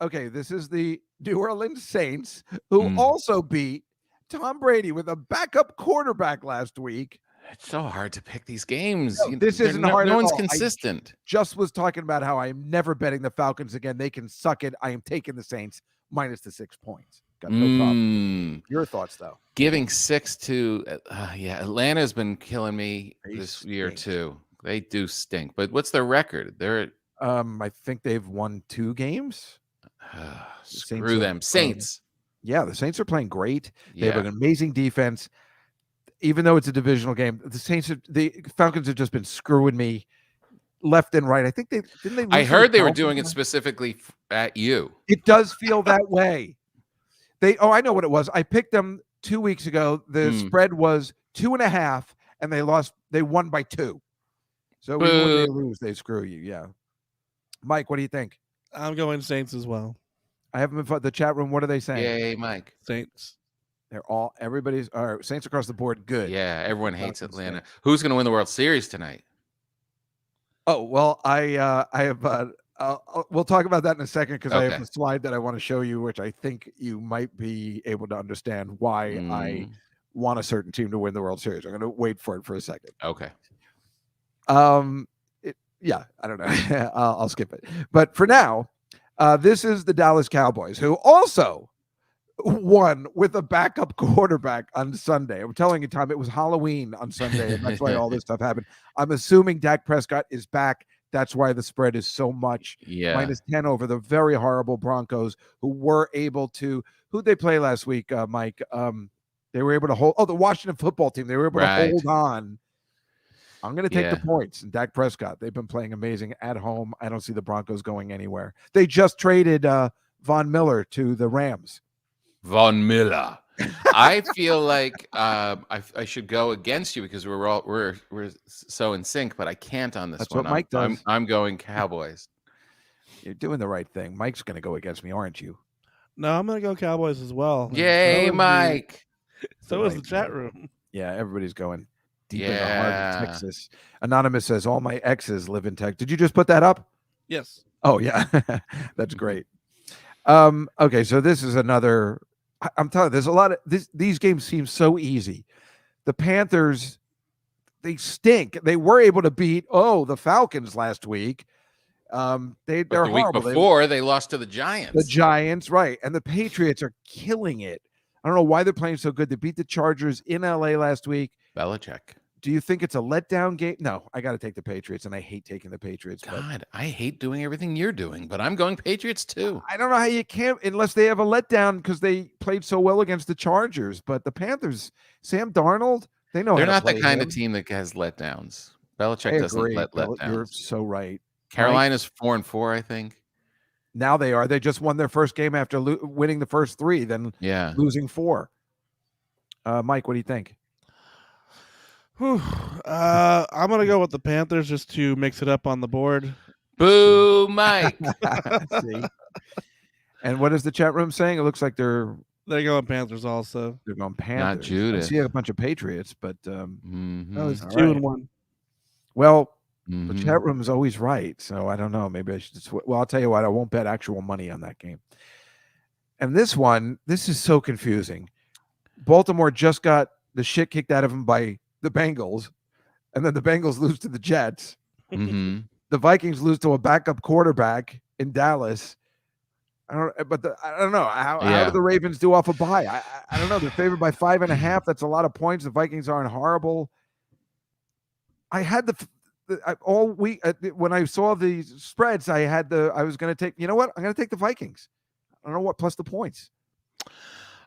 Okay, this is the New Orleans Saints, who also beat Tom Brady with a backup quarterback last week. It's so hard to pick these games. No, this isn't hard. No at one's all. consistent. I just was talking about how I am never betting the Falcons again. They can suck it. I am taking the Saints minus the 6 points. Got no problem. Your thoughts, though? Giving 6 to Atlanta's been killing me this year too. They do stink. But what's their record? They're I think they've won 2 games. Screw them. Saints. Yeah, the Saints are playing great. They have an amazing defense. Even though it's a divisional game, the Falcons have just been screwing me left and right. I think they didn't. I heard they were doing it specifically at you. It does feel that way. I know what it was. I picked them 2 weeks ago. The spread was 2.5, and they lost. They won by 2. So when they lose, they screw you. Yeah. Mike, what do you think? I'm going Saints as well. I haven't been the chat room. What are they saying? Yay, Mike. Saints. Everybody's all right. Saints across the board. Good. Yeah, everyone hates Atlanta. Who's going to win the World Series tonight? Oh, well, I have we'll talk about that in a second because I have a slide that I want to show you, which I think you might be able to understand why I want a certain team to win the World Series. I'm going to wait for it for a second. Okay. I don't know. I'll skip it. But for now, this is the Dallas Cowboys, who also won with a backup quarterback on Sunday. I'm telling you, Tom, it was Halloween on Sunday, and that's why all this stuff happened. I'm assuming Dak Prescott is back. That's why the spread is so much. Yeah. -10 over the very horrible Broncos, who were able to. Who'd they play last week, Mike? They were able to hold. Oh, the Washington football team. They were able to hold on. I'm going to take the points. And Dak Prescott, they've been playing amazing at home. I don't see the Broncos going anywhere. They just traded Von Miller to the Rams. Von Miller. I feel like I should go against you because we're so in sync, but I can't on this That's one. what Mike does. I'm going Cowboys. You're doing the right thing. Mike's going to go against me, aren't you? No, I'm going to go Cowboys as well. Yay, Mike. So is the chat room. Yeah, everybody's going deep in the heart of Texas. Anonymous says, all my exes live in Texas. Did you just put that up? Yes. Oh, yeah. That's great. Okay, so this is another. I'm telling you, there's a lot of these games seem so easy. The Panthers, they stink. They were able to beat the Falcons last week. They're the week horrible. before they lost to the Giants. The Giants, right? And the Patriots are killing it. I don't know why they're playing so good. They beat the Chargers in LA last week. Belichick. Do you think it's a letdown game? No, I got to take the Patriots, and I hate taking the Patriots. God, I hate doing everything you're doing, but I'm going Patriots too. I don't know how you can't unless they have a letdown because they played so well against the Chargers. But the Panthers, Sam Darnold, they know they're how to not the play kind him. of team that has letdowns. Belichick doesn't let letdowns. You're so right. Carolina's 4-4, I think. Now they are. They just won their first game after winning the first 3, then losing 4. Mike, what do you think? I'm gonna go with the Panthers just to mix it up on the board. Boo, Mike. See? And what is the chat room saying? It looks like they're They're going Panthers also. They're going Panthers. I Judith. see a bunch of Patriots, but No, it's all 2-1. Well, the chat room is always right, so I don't know. Maybe I should. Well, I'll tell you what. I won't bet actual money on that game. And this is so confusing. Baltimore just got the shit kicked out of them by the Bengals, and then the Bengals lose to the Jets. Mm-hmm. The Vikings lose to a backup quarterback in Dallas. I don't know how do the Ravens do off a bye. I don't know. They're favored by 5.5. That's a lot of points. The Vikings aren't horrible. I had all week when I saw the spreads. I was going to take. You know what? I'm going to take the Vikings. I don't know what plus the points.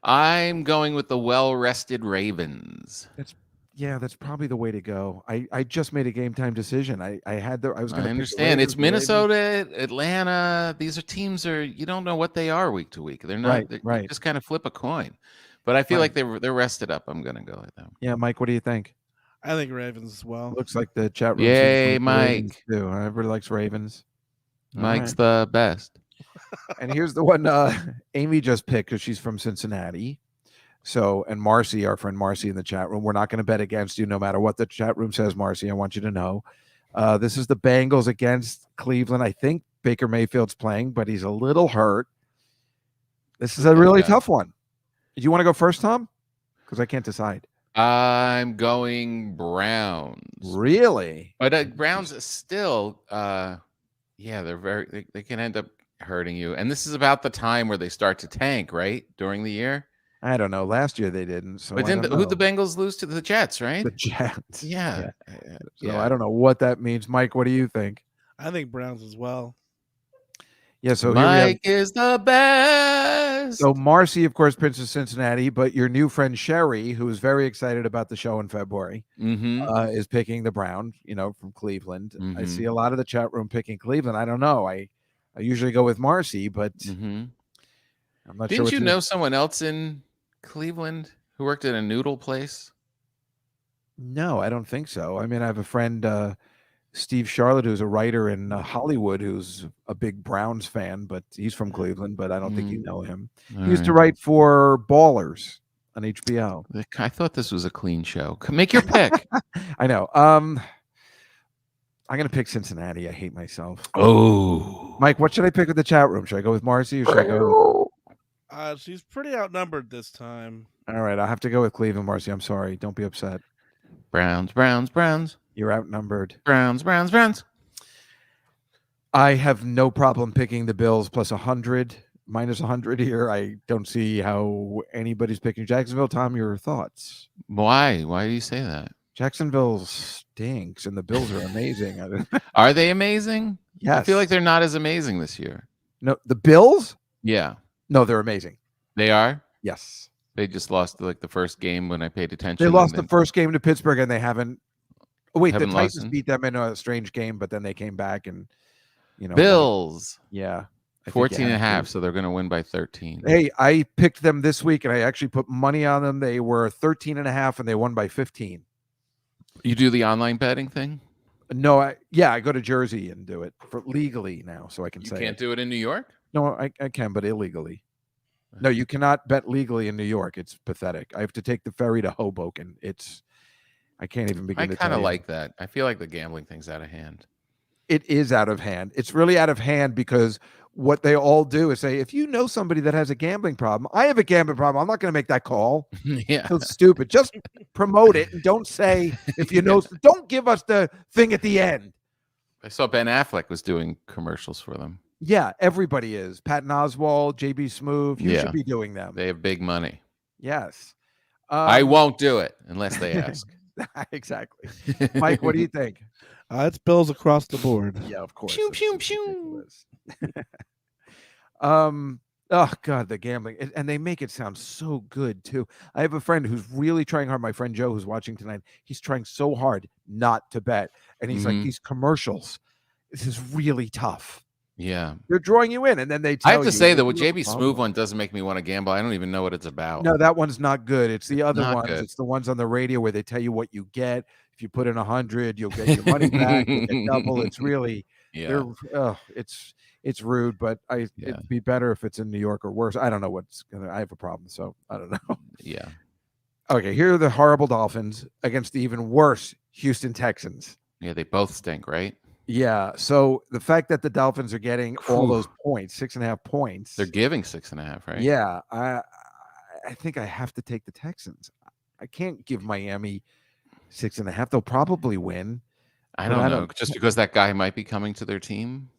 I'm going with the well-rested Ravens. That's probably the way to go. I just made a game time decision. I was going to understand. It's Minnesota, Atlanta. These are teams you don't know what they are week to week. They're not right. You just kind of flip a coin. But I feel like they're rested up. I'm going to go with them. Yeah, Mike, what do you think? I think Ravens as well. Looks like the chat room. Yay, Mike. Too. Everybody likes Ravens. Mike's the best. And here's the one Amy just picked because she's from Cincinnati. So, and Marcy, our friend Marcy in the chat room, we're not going to bet against you no matter what the chat room says, Marcy. I want you to know. This is the Bengals against Cleveland. I think Baker Mayfield's playing, but he's a little hurt. This is a really tough one. Do you want to go first, Tom? Because I can't decide. I'm going Browns. Really? But Browns is still, they're they can end up hurting you. And this is about the time where they start to tank, right? During the year. I don't know. Last year they didn't. So but then who'd the Bengals lose to? The Jets, right? The Jets. Yeah. So I don't know what that means. Mike, what do you think? I think Browns as well. Yeah, so Mike is the best. So Marcy, of course, Princess Cincinnati, but your new friend Sherry, who is very excited about the show in February, is picking the Browns, from Cleveland. I see a lot of the chat room picking Cleveland. I don't know. I usually go with Marcy, but I'm not sure. Didn't you know someone else in Cleveland who worked at a noodle place? No, I don't think so. I mean, I have a friend, Steve Charlotte, who's a writer in Hollywood, who's a big Browns fan, but he's from Cleveland, but I don't think you know him. He used to write for Ballers on HBO. I thought this was a clean show. Make your pick. I know. I'm going to pick Cincinnati. I hate myself. Oh. Mike, what should I pick with the chat room? Should I go with Marcy or should I go? She's pretty outnumbered this time. All right, I'll have to go with Cleveland, Marcy. I'm sorry. Don't be upset. Browns. You're outnumbered. Browns. I have no problem picking the Bills plus 100, minus 100 here. I don't see how anybody's picking Jacksonville. Tom, your thoughts? Why? Why do you say that? Jacksonville stinks, and the Bills are amazing. Are they amazing? Yes. I feel like they're not as amazing this year. No, the Bills? Yeah. No, they're amazing. They are? Yes. They just lost the first game when I paid attention. They lost the first game to Pittsburgh, and they haven't. Oh, wait, the Titans lost beat them in a strange game, but then they came back and, Bills. Yeah. 14.5, so they're going to win by 13. Hey, I picked them this week, and I actually put money on them. They were 13.5, and they won by 15. You do the online betting thing? No, I go to Jersey and do it for legally now, so I can say you can't do it in New York? No, I can, but illegally. No, you cannot bet legally in New York. It's pathetic. I have to take the ferry to Hoboken. I can't even begin to tell you. I kind of like that. I feel like the gambling thing's out of hand. It is out of hand. It's really out of hand because what they all do is say, if you know somebody that has a gambling problem, I have a gambling problem. I'm not going to make that call. Yeah. So stupid. Just promote it and don't say, if you know, don't give us the thing at the end. I saw Ben Affleck was doing commercials for them. Yeah, everybody is. Patton Oswalt, JB Smoove. You should be doing them. They have big money. Yes. I won't do it unless they ask. Exactly. Mike, what do you think? It's Bills across the board. Yeah, of course. Pew, pew, pew. Oh God, the gambling, and they make it sound so good too. I have a friend who's really trying hard. My friend Joe, who's watching tonight, he's trying so hard not to bet, and he's like, these commercials, this is really tough. Yeah, they're drawing you in, and then they tell you. I have to say that with JB Smoove one doesn't make me want to gamble. I don't even know what it's about. No, that one's not good. It's the other ones. Good. It's the ones on the radio where they tell you what you get. If you put in 100, you'll get your money back. You'll get double. It's really Yeah. It's rude, but it'd be better if it's in New York or worse. I don't know I have a problem, so I don't know. Yeah. Okay, here are the horrible Dolphins against the even worse Houston Texans. Yeah, they both stink, right? Yeah. So the fact that the Dolphins are getting all those points, 6.5 points. They're giving 6.5, right? Yeah. I think I have to take the Texans. I can't give Miami 6.5. They'll probably win. I don't know. Just because that guy might be coming to their team,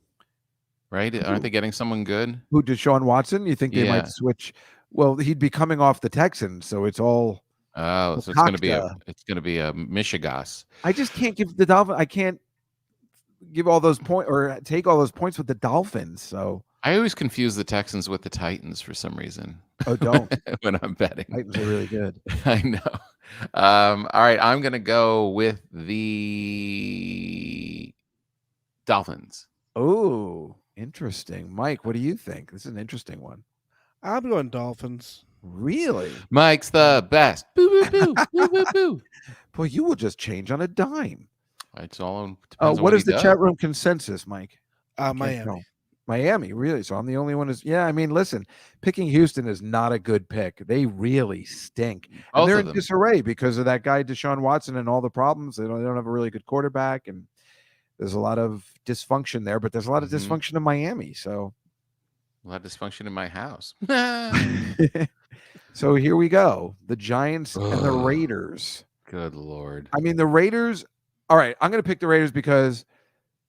right? Aren't they getting someone good? Who, Deshaun Watson? You think they might switch? Well, he'd be coming off the Texans, so it's all. Oh, so it's going to be a Michigas. I just can't give the Dolphins. I can't give all those points or take all those points with the Dolphins. So I always confuse the Texans with the Titans for some reason. Oh, don't when I'm betting. Titans are really good. I know. All right, I'm going to go with the Dolphins. Oh, interesting, Mike. What do you think? This is an interesting one. I'm going Dolphins. Really? Mike's the best. Boo, boo, boo. Boo, boo, boo. Boy, you will just change on a dime. It's all. What is the chat room consensus, Mike? Miami. Miami, really? So I'm the only one. I mean, listen, picking Houston is not a good pick. They really stink. And they're in disarray because of that guy Deshaun Watson and all the problems. They don't have a really good quarterback, and there's a lot of dysfunction there. But there's a lot of dysfunction in Miami. So a lot of dysfunction in my house. So here we go. The Giants and the Raiders. Good Lord. I mean, the Raiders. All right, I'm going to pick the Raiders because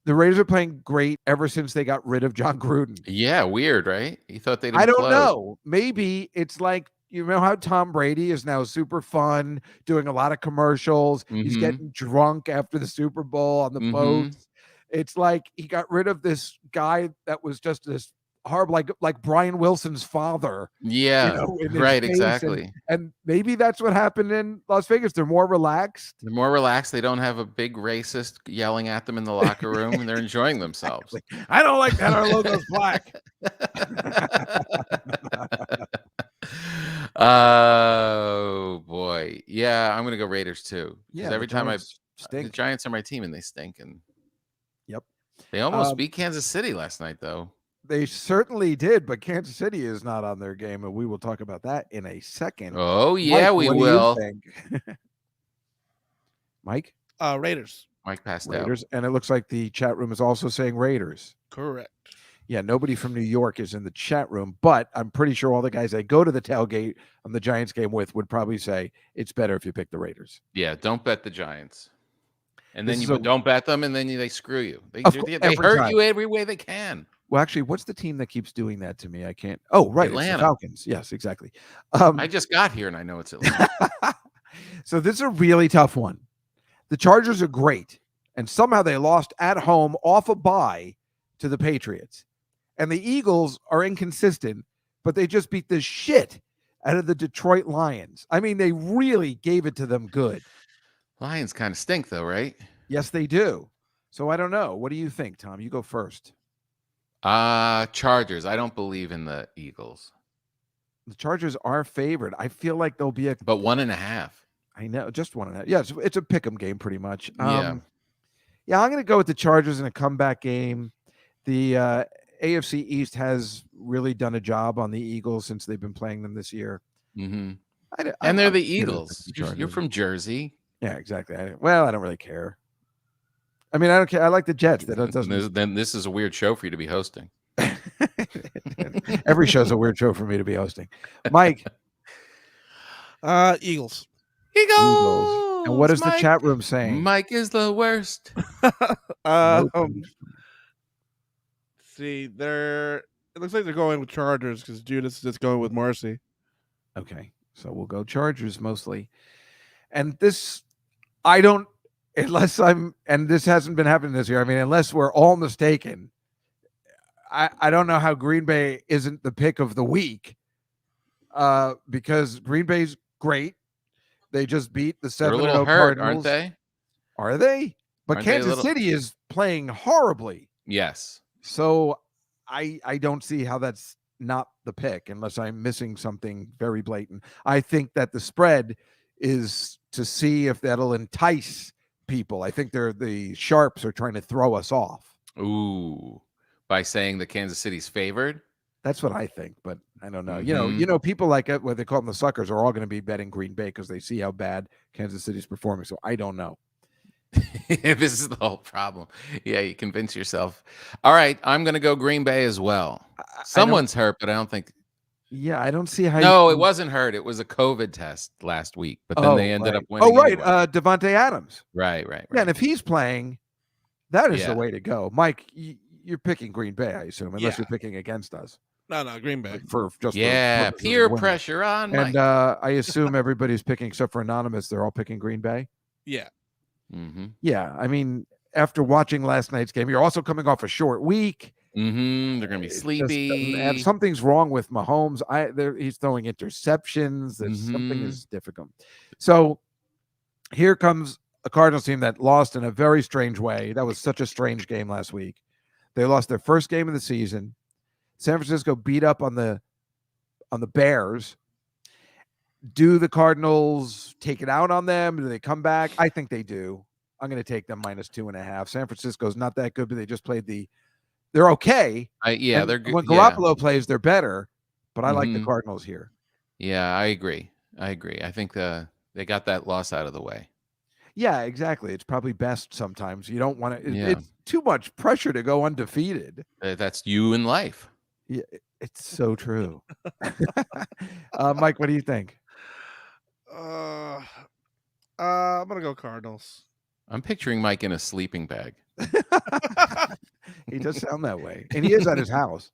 the Raiders are playing great ever since they got rid of John Gruden. Yeah, weird, right? You thought they'd implode. I don't know. Maybe it's like, you know how Tom Brady is now super fun, doing a lot of commercials. He's getting drunk after the Super Bowl on the boats. It's like he got rid of this guy that was just this horrible, like Brian Wilson's father. Yeah, right, exactly. And maybe that's what happened in Las Vegas. They're more relaxed. They're more relaxed. They don't have a big racist yelling at them in the locker room, and they're enjoying themselves. I don't like that our logo's black. Oh boy, yeah, I'm gonna go Raiders too. Yeah, every time the Giants are my team, and they stink. And yep, they almost beat Kansas City last night, though. They certainly did, but Kansas City is not on their game, and we will talk about that in a second. Oh, yeah, Mike, we what will. do you think? Mike? Raiders. Mike passed Raiders, and it looks like the chat room is also saying Raiders. Correct. Yeah, nobody from New York is in the chat room, but I'm pretty sure all the guys I go to the tailgate on the Giants game with would probably say it's better if you pick the Raiders. Yeah, don't bet the Giants. And then you don't bet them, and then they screw you. They hurt you every way they can. Well, actually, what's the team that keeps doing that to me? I can't. Oh, right. Atlanta. It's the Falcons. Yes, exactly. I just got here, and I know it's Atlanta. So this is a really tough one. The Chargers are great, and somehow they lost at home off a bye to the Patriots. And the Eagles are inconsistent, but they just beat the shit out of the Detroit Lions. I mean, they really gave it to them good. Lions kind of stink, though, right? Yes, they do. So I don't know. What do you think, Tom? You go first. Chargers. I don't believe in the Eagles. The Chargers are favored. I feel like they'll be but 1.5. I know, just 1.5. Yeah, it's a pick'em game pretty much. Yeah, I'm going to go with the Chargers in a comeback game. The AFC East has really done a job on the Eagles since they've been playing them this year. And they're the Eagles. You're from Jersey. Yeah, exactly. I don't really care. I mean, I don't care. I like the Jets. Then this is a weird show for you to be hosting. Every show's a weird show for me to be hosting. Mike. Eagles. And what is the chat room saying? Mike is the worst. See, it looks like they're going with Chargers because Judas is just going with Marcy. Okay, so we'll go Chargers mostly. And this, and this hasn't been happening this year. I mean, unless we're all mistaken, I don't know how Green Bay isn't the pick of the week because Green Bay's great. They just beat the 7-0 Cardinals. Aren't they? Are they? But Kansas City is playing horribly. Yes. So I don't see how that's not the pick unless I'm missing something very blatant. I think that the spread is to see if that'll entice people. I think the sharps are trying to throw us off. Ooh, by saying that Kansas City's favored. That's what I think, but I don't know. Mhm. People like it, what they call them the suckers, are all going to be betting Green Bay because they see how bad Kansas City's performing. So I don't know. This is the whole problem. Yeah, you convince yourself. All right, I'm going to go Green Bay as well. Someone's hurt, but I don't think. Yeah, I don't see how. No, it wasn't hurt. It was a COVID test last week, but then they ended up winning. Oh, right. Anyway. Devontae Adams. Right. Yeah, and if he's playing, that is Yeah. the way to go. Mike, you're picking Green Bay, I assume, unless Yeah. you're picking against us. No, Green Bay. For peer winning. pressure on Mike. And I assume everybody's picking, except for Anonymous, they're all picking Green Bay. Yeah. Mm-hmm. Yeah, I mean, after watching last night's game, you're also coming off a short week. Mm-hmm. They're going to be sleepy. Something's wrong with Mahomes. He's throwing interceptions. Something is difficult. So here comes a Cardinals team that lost in a very strange way. That was such a strange game last week. They lost their first game of the season. San Francisco beat up on the Bears. Do the Cardinals take it out on them? Do they come back? I think they do. I'm going to take them -2.5. San Francisco's not that good, but they just played they're okay. They're good. When Garoppolo plays, they're better, but I like the Cardinals here. Yeah, I agree. I think they got that loss out of the way. Yeah, exactly. It's probably best sometimes. You don't want to. Yeah. It's too much pressure to go undefeated. That's you in life. Yeah, it's so true. Mike, what do you think? I'm gonna go Cardinals. I'm picturing Mike in a sleeping bag. He does sound that way, and he is at his house.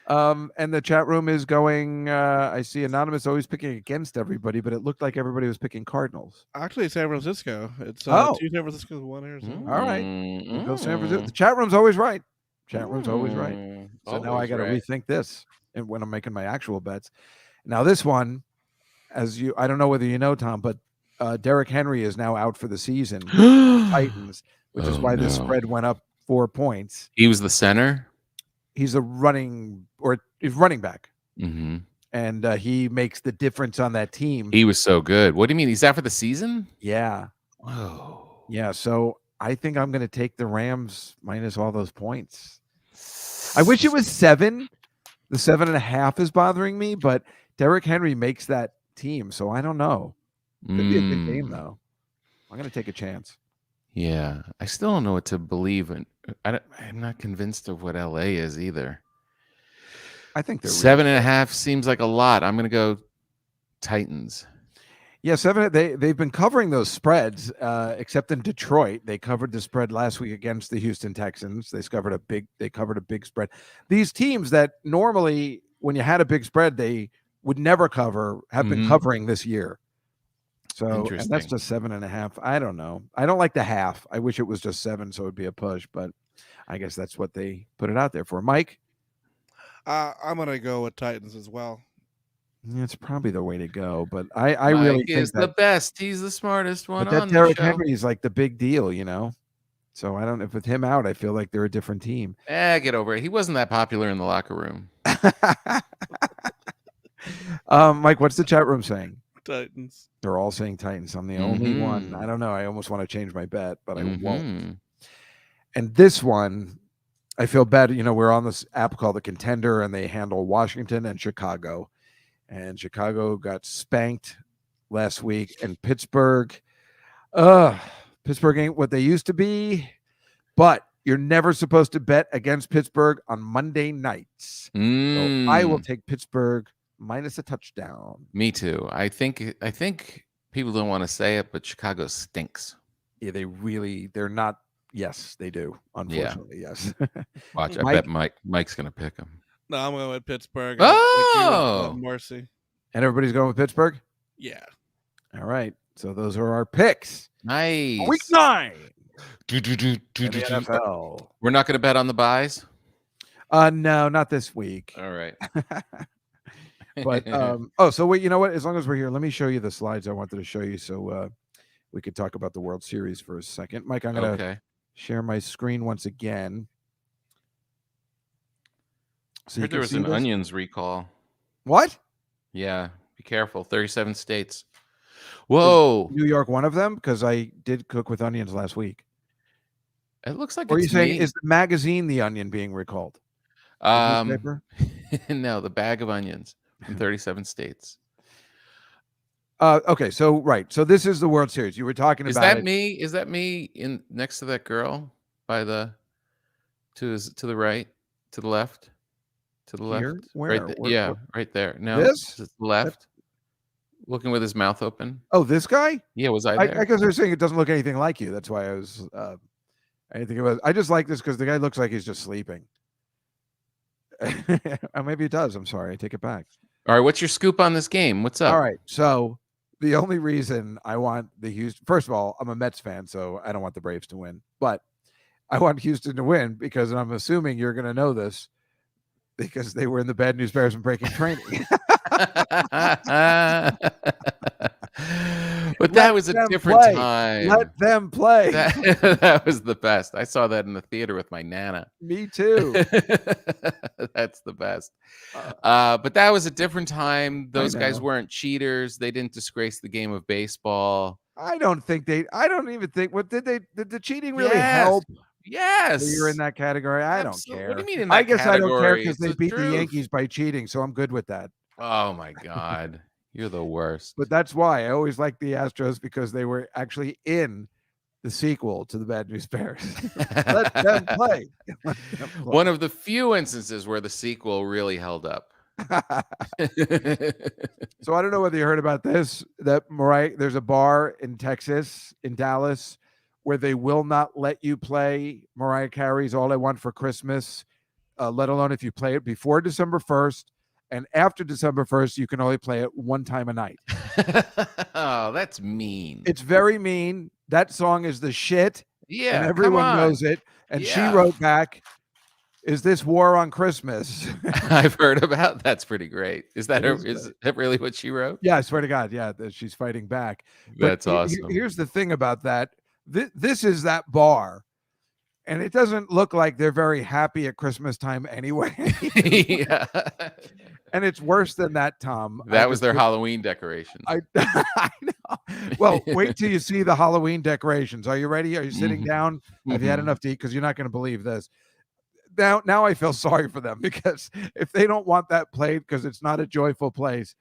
And the chat room is going. I see Anonymous always picking against everybody, but it looked like everybody was picking Cardinals. Actually, San Francisco. It's 2 San Francisco, 1 Arizona. All right, we'll go San Francisco. The chat room's always right. Chat room's always right. So now I got to rethink this, and when I'm making my actual bets. Now this one, I don't know whether you know, Tom, but Derrick Henry is now out for the season. Titans, which is why the spread went up 4 points. He was the center. He's he's running back. Mm-hmm. And he makes the difference on that team. He was so good. What do you mean? He's out for the season? Yeah. Whoa. Yeah. So I think I'm going to take the Rams minus all those points. I wish it was 7. The 7.5 is bothering me, but Derrick Henry makes that team. So I don't know. Could be a good game though. I'm going to take a chance. Yeah. I still don't know what to believe in. I'm not convinced of what LA is either. I think they're 7.5 seems like a lot. I'm going to go Titans. Yeah, 7. They've been covering those spreads, except in Detroit. They covered the spread last week against the Houston Texans. They covered a big spread. These teams that normally, when you had a big spread, they would never cover, have been covering this year. So and that's just 7.5. I don't know. I don't like the half. I wish it was just 7, so it would be a push. But I guess that's what they put it out there for. Mike, I'm gonna go with Titans as well. It's probably the way to go. But I really think is the best. He's the smartest one. But that Derrick Henry is like the big deal, you know. So I don't. If with him out, I feel like they're a different team. Get over it. He wasn't that popular in the locker room. Mike, what's the chat room saying? Titans. They're all saying Titans. I'm the only one. I don't know. I almost want to change my bet, but I won't. And this one, I feel bad. You know, we're on this app called The Contender, and they handle Washington and Chicago. And Chicago got spanked last week. And Pittsburgh ain't what they used to be. But you're never supposed to bet against Pittsburgh on Monday nights. So I will take Pittsburgh minus a touchdown. Me too. I think people don't want to say it, but Chicago stinks. Yeah, they're not. Yes, they do. Unfortunately, yes. Watch, I bet Mike's gonna pick them. No, I'm going with Pittsburgh. Mercy. And everybody's going with Pittsburgh? Yeah. All right. So those are our picks. Nice. Week 9. NFL. We're not gonna bet on the buys? No, not this week. All right. But so wait, you know what? As long as we're here, let me show you the slides I wanted to show you so we could talk about the World Series for a second. Mike, I'm gonna share my screen once again. So I heard there was an onions recall. What? Yeah, be careful. 37 states. Whoa. Is New York one of them? Because I did cook with onions last week. It looks like Or are you it's saying me. is the magazine The Onion being recalled? The newspaper? No, the bag of onions from 37 states. Okay, so right. So this is the World Series. You were talking Is about that it. me? Is that me in next to that girl by the to the right, to the left, to the Here? left? Where? Right there. Where- Yeah, what- right there. No, This? to the left. Looking with his mouth open. Oh, this guy? Yeah, was I I there? guess they're saying it doesn't look anything like you. That's why I was. I didn't think it was. I just like this because the guy looks like he's just sleeping. Maybe it does. I'm sorry. I take it back. All right, what's your scoop on this game? What's up? All right. So the only reason I want the Houston, first of all, I'm a Mets fan, so I don't want the Braves to win, but I want Houston to win because I'm assuming you're going to know this because they were in the Bad News Bears and breaking training. But that was a different time. Let them play. That was the best. I saw that in the theater with my nana. Me too. That's the best. But that was a different time. Those guys know. weren't cheaters. They didn't disgrace the game of baseball. I don't even think did the cheating really help? Yes. So you're in that category. I don't care. What do you mean in that I guess I don't care category? because It's they the beat the truth. Yankees by cheating, so I'm good with that. Oh my God. You're the worst. But that's why I always liked the Astros because they were actually in the sequel to the Bad News Bears. Let them play. Let them play. One of the few instances where the sequel really held up. So I don't know whether you heard about this, that there's a bar in Texas, in Dallas, where they will not let you play Mariah Carey's All I Want for Christmas, let alone if you play it before December 1st. And after December 1st, you can only play it one time a night. Oh, that's mean. It's very mean. That song is the shit. Yeah, and come everyone on. knows it. And she Yeah. wrote back, "Is this war on Christmas?" I've heard about that's pretty great. Is that It is that really what she wrote? Yeah, I swear to God, yeah, that she's fighting back. But That's awesome. Here's the thing about that. This is that bar, and it doesn't look like they're very happy at Christmas time anyway. Yeah. And it's worse than that, Tom. That was their Halloween decorations. I know. Well, wait till you see the Halloween decorations. Are you ready? Are you sitting down? Have you had enough to eat? Because you're not going to believe this. Now I feel sorry for them because if they don't want that played because it's not a joyful place,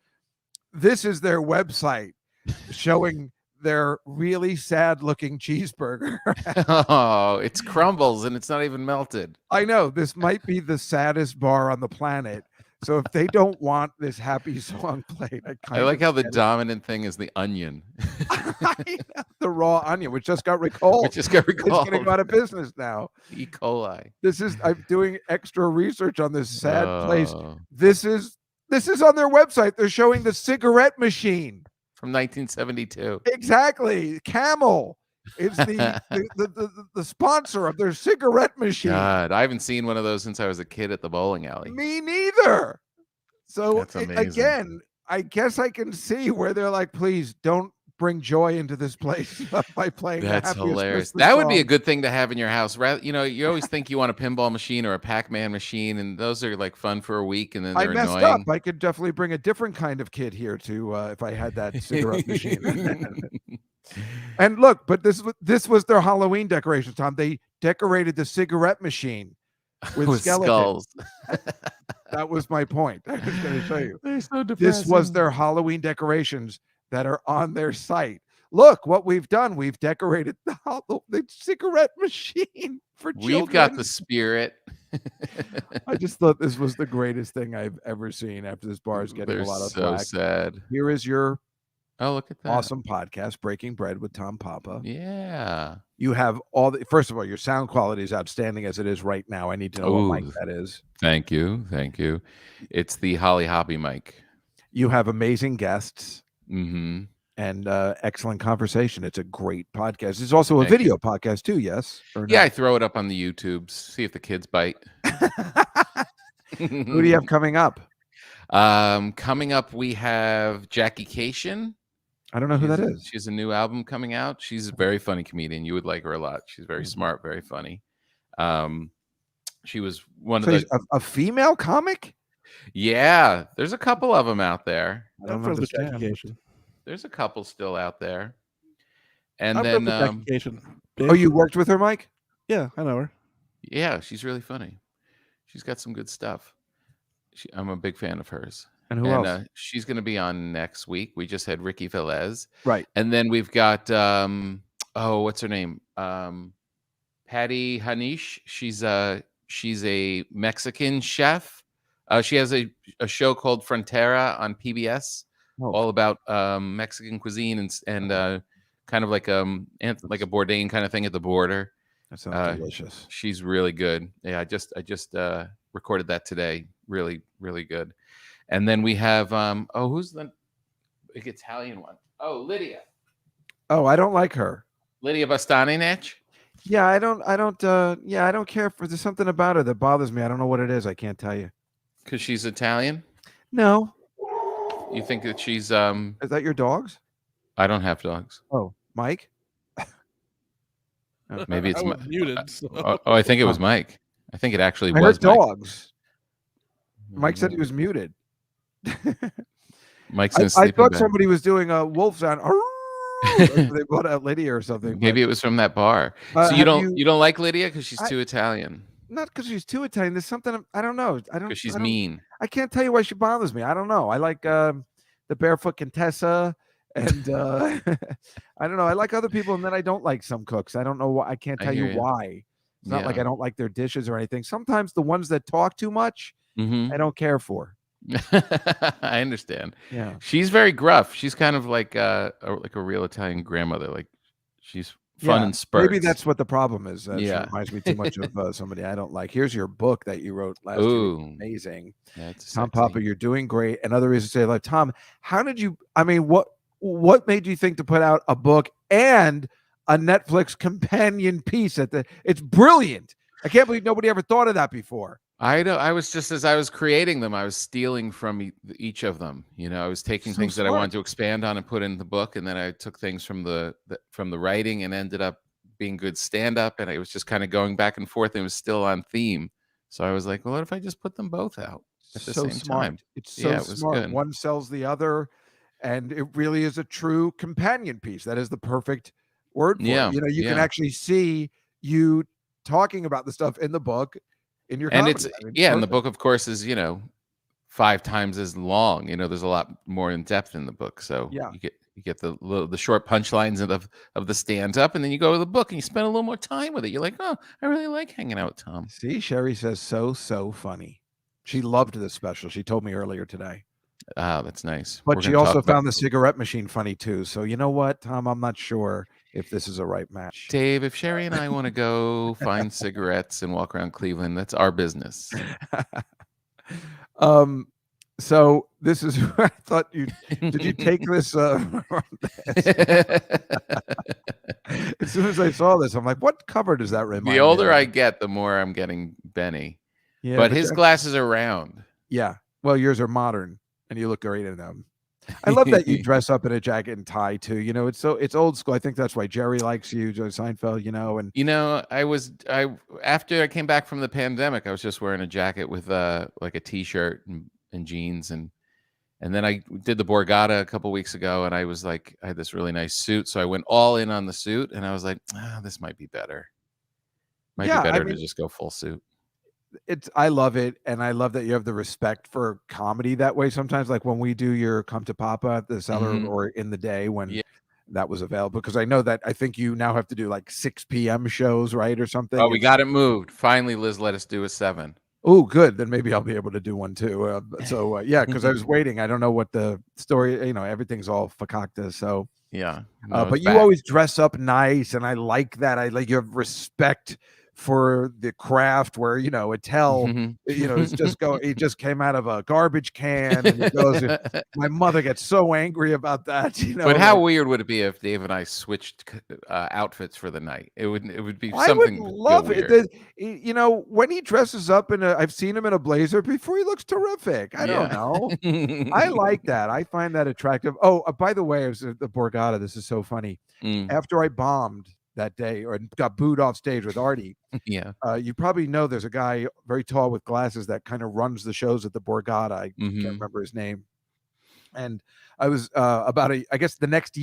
this is their website showing their really sad looking cheeseburger. Oh, it's crumbles and it's not even melted. I know this might be the saddest bar on the planet. So if they don't want this happy song played, I like how the dominant thing is the onion. The raw onion, which just got recalled. Which just got It's recalled. going to go out of business now. E. coli. I'm doing extra research on this sad place. Oh. This is on their website. They're showing the cigarette machine From 1972. Exactly. Camel. It's the sponsor of their cigarette machine. God, I haven't seen one of those since I was a kid at the bowling alley. Me neither. So That's amazing. again, I guess I can see where they're like, please don't bring joy into this place by playing. That's the happiest hilarious. Christmas That would be a song. good thing to have in your house. Rather, you always think you want a pinball machine or a Pac-Man machine, and those are like fun for a week, and then I they're messed annoying. up. I could definitely bring a different kind of kid here to if I had that cigarette machine. And look, but this was their Halloween decorations, Tom. They decorated the cigarette machine with skeletons. skulls. That was my point. I was going to show you. They're so This was their Halloween decorations that are on their site. Look what we've done. We've decorated the cigarette machine for children. We've got the spirit. I just thought this was the greatest thing I've ever seen after this bar is getting They're a lot of so flack. sad. Here is your look at that. awesome podcast, Breaking Bread with Tom Papa. Yeah. You have first of all, your sound quality is outstanding as it is right now. I need to know what mic that is. Thank you. Thank you. It's the Holly Hoppy mic. You have amazing guests. Mm-hmm. And excellent conversation. It's a great podcast. It's also a Thank video you. podcast too, yes? Or Yeah, no? I throw it up on the YouTubes. See if the kids bite. Who do you have coming up? Coming up, we have Jackie Cation. I don't know who that is. She has a new album coming out. She's a very funny comedian. You would like her a lot. She's very smart, very funny. She was one So of he's a female comic? Yeah, there's a couple of them out there. I don't understand. There's a couple still out there. And I'm then from the Jackie Cation. Oh, you worked with her, Mike? Yeah, I know her. Yeah, she's really funny. She's got some good stuff. I'm a big fan of hers. And who else? She's going to be on next week. We just had Ricky Velez. Right. And then we've got, what's her name? Patty Hanish. She's a Mexican chef. She has a show called Frontera on PBS, all about Mexican cuisine and kind of like a Bourdain kind of thing at the border. That sounds delicious. She's really good. Yeah, I just recorded that today. Really, really good. And then we have who's the big Italian one? Oh, Lydia. Oh, I don't like her. Lydia Bastaninec. Yeah, I don't care for there's something about her that bothers me. I don't know what it is. I can't tell you. Because she's Italian? No. You think that she's Is that your dogs? I don't have dogs. Oh, Mike? Maybe it's muted. So. I think it was Mike. I think it actually I was heard dogs. Mike said he was muted. Mike's in I sleeping thought bag. somebody was doing a wolf sound. They brought out Lydia or something. Maybe it was from that bar. So you don't like Lydia because she's too Italian. Not because she's too Italian. There's something I don't know. Because she's mean. I can't tell you why she bothers me. I don't know. I like the Barefoot Contessa, and I don't know. I like other people, and then I don't like some cooks. I don't know why. I can't tell you why. It's not like I don't like their dishes or anything. Sometimes the ones that talk too much, I don't care for. I understand. Yeah, she's very gruff. She's kind of like a real Italian grandmother. Like she's fun and spurts. Maybe that's what the problem is. She Yeah. reminds me too much of somebody I don't like. Here's your book that you wrote last year. Ooh. Amazing. That's Tom sexy. Papa, you're doing great. And other reasons to say, like, Tom, how did you, I mean, what made you think to put out a book and a Netflix companion piece it's brilliant. I can't believe nobody ever thought of that before. I know. I was just, as I was creating them, I was stealing from each of them. You know, I was taking So things that I smart. wanted to expand on and put in the book, and then I took things from the writing and ended up being good stand up. And I was just kind of going back and forth, and it was still on theme. So I was like, well, what if I just put them both out at the same time? It's so Yeah, it was smart. good. One sells the other, and it really is a true companion piece. That is the perfect word for Yeah, it. You know, you can yeah. actually see you talking about the stuff in the book in your And comedy. it's I mean, and the perfect. book, of course, is 5 times as long. There's a lot more in depth in the book. So Yeah. you get the short punchlines of the stand up, and then you go to the book and you spend a little more time with it. You're like, oh, I really like hanging out with Tom. See, Sherry says so funny. She loved the special. She told me earlier today. Oh, that's nice. But We're she gonna talk also about- found the cigarette machine funny too. So you know what, Tom? I'm not sure if this is a right match. Dave, if Sherry and I want to go find cigarettes and walk around Cleveland, that's our business. So this is I thought did you take this as soon as I saw this, I'm like, what cover does that remind me The older of? I get, the more I'm getting Benny. Yeah, but but his you're- glasses are round. Yeah. Well, yours are modern and you look great in them. I love that you dress up in a jacket and tie too. It's old school. I think that's why Jerry likes you, Joe Seinfeld, and After I came back from the pandemic, I was just wearing a jacket with like a t-shirt and jeans, and then I did the Borgata a couple weeks ago, and I was like, I had this really nice suit, so I went all in on the suit, and I was like, this might be better. Might Yeah, be I better mean- to just go full suit. I love it, and I love that you have the respect for comedy that way. Sometimes, like when we do your Come to Papa at the Cellar Mhm. or in the day when that was available, because I know that I think you now have to do like 6 p.m. shows, right, or something. Oh, we got it moved. Finally, Liz let us do a 7. Oh, good. Then maybe I'll be able to do one too. Yeah, because I was waiting. I don't know what the story. Everything's all fakakta. So Yeah. but it's you back. always dress up nice, and I like that. I like you have respect for the craft where Attell it's just he just came out of a garbage can and he goes, my mother gets so angry about that. But how weird would it be if Dave and I switched outfits for the night? It would be I something would real love weird. it. When he dresses up I've seen him in a blazer before. He looks terrific. I don't know. I like that. I find that attractive. Oh, by the way, it was the Borgata. This is so funny. After I bombed that day or got booed off stage with Artie. Yeah. You probably know there's a guy very tall with glasses that kind of runs the shows at the Borgata. I can't remember his name. And I was I guess the next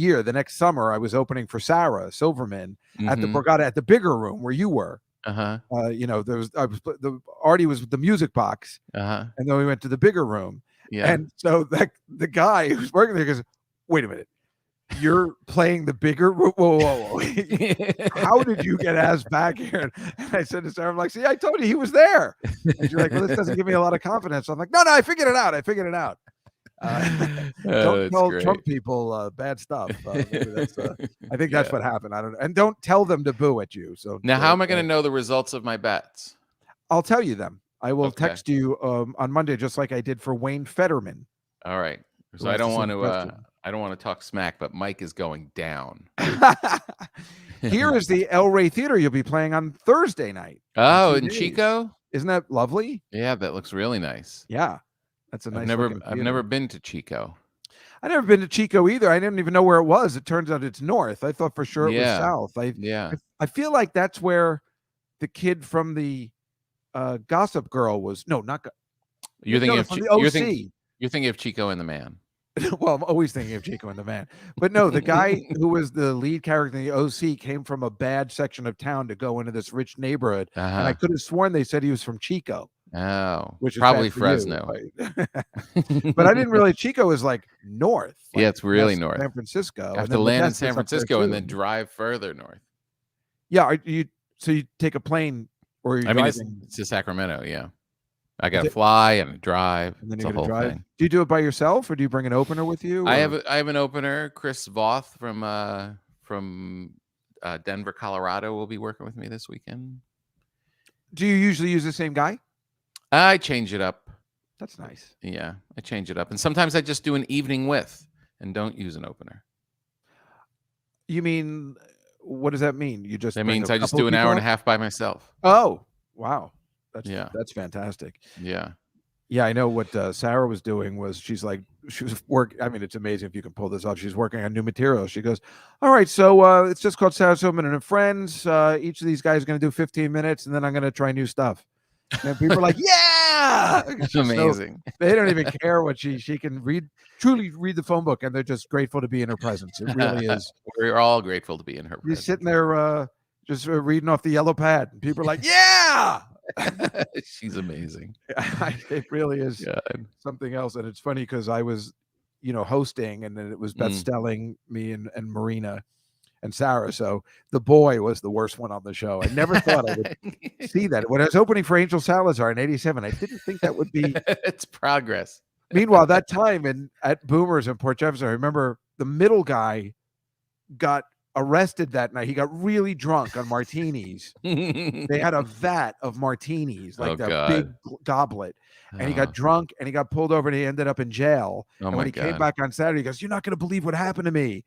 summer, I was opening for Sarah Silverman at the Borgata at the bigger room where you were. You know, the Artie was with the music box, and then we went to the bigger room. Yeah. And so the guy who's working there goes, "Wait a minute, you're playing the bigger room? Whoa. How did you get Yazbeck here?" And I said to Sarah, I'm like, "See, I told you he was there." And she's like, "Well, this doesn't give me a lot of confidence." I'm like, No, I figured it out. Don't tell Trump people bad stuff. Maybe that's, I think that's what happened. I don't know. And don't tell them to boo at you. So now, how am I going to know the results of my bets? I'll tell you them. I will text you on Monday, just like I did for Wayne Fetterman. All right. So I don't want to talk smack, but Mike is going down. Here is the El Rey Theater you'll be playing on Thursday night. Oh, in Chico? Isn't that lovely? Yeah, that looks really nice. Yeah. That's a nice. I've never been to Chico. I never been to Chico either. I didn't even know where it was. It turns out it's north. I thought for sure it was south. I feel like that's where the kid from the Gossip Girl was. No, not. You're thinking of the OC. You're thinking of Chico and the Man. Well, I'm always thinking of Chico and the Man. But no, the guy who was the lead character in the OC came from a bad section of town to go into this rich neighborhood. And I could have sworn they said he was from Chico. Oh, which is probably Fresno. But I didn't really. Chico is like north. Yeah, it's really north. San Francisco. You have to land in San Francisco and then drive further north. Yeah, so you take a plane or you're driving? It's to Sacramento. Yeah, I got to fly and drive. And then you got to drive. Thing. Do you do it by yourself or do you bring an opener with you? I have an opener. Chris Voth from Denver, Colorado will be working with me this weekend. Do you usually use the same guy? I change it up. That's nice. Yeah, I change it up. And sometimes I just do an evening with and don't use an opener. You mean, what does that mean? That means I just do an hour and a half by myself. Oh, wow. That's fantastic. Yeah. Yeah, I know what Sarah was doing was she was working. I mean, it's amazing if you can pull this off. She's working on new material. She goes, "All right, so it's just called Sarah Silverman and Friends. Each of these guys are going to do 15 minutes, and then I'm going to try new stuff." And people are like, "Yeah!" It's amazing. So they don't even care what she can truly read the phone book, and they're just grateful to be in her presence. It really is. We're all grateful to be in her presence. You're sitting there just reading off the yellow pad, and people are like, "Yeah!" She's amazing. It really is something else. And it's funny because I was, hosting, and then it was Beth Stelling, me, and Marina and Sarah. So the boy was the worst one on the show. I never thought I would see that. When I was opening for Angel Salazar in '87, I didn't think that would be. It's progress. Meanwhile, that time at Boomers in Port Jefferson, I remember the middle guy got arrested that night. He got really drunk on martinis. They had a vat of martinis, like big goblet. And he got drunk and he got pulled over and he ended up in jail. And when he came back on Saturday, he goes, "You're not going to believe what happened to me."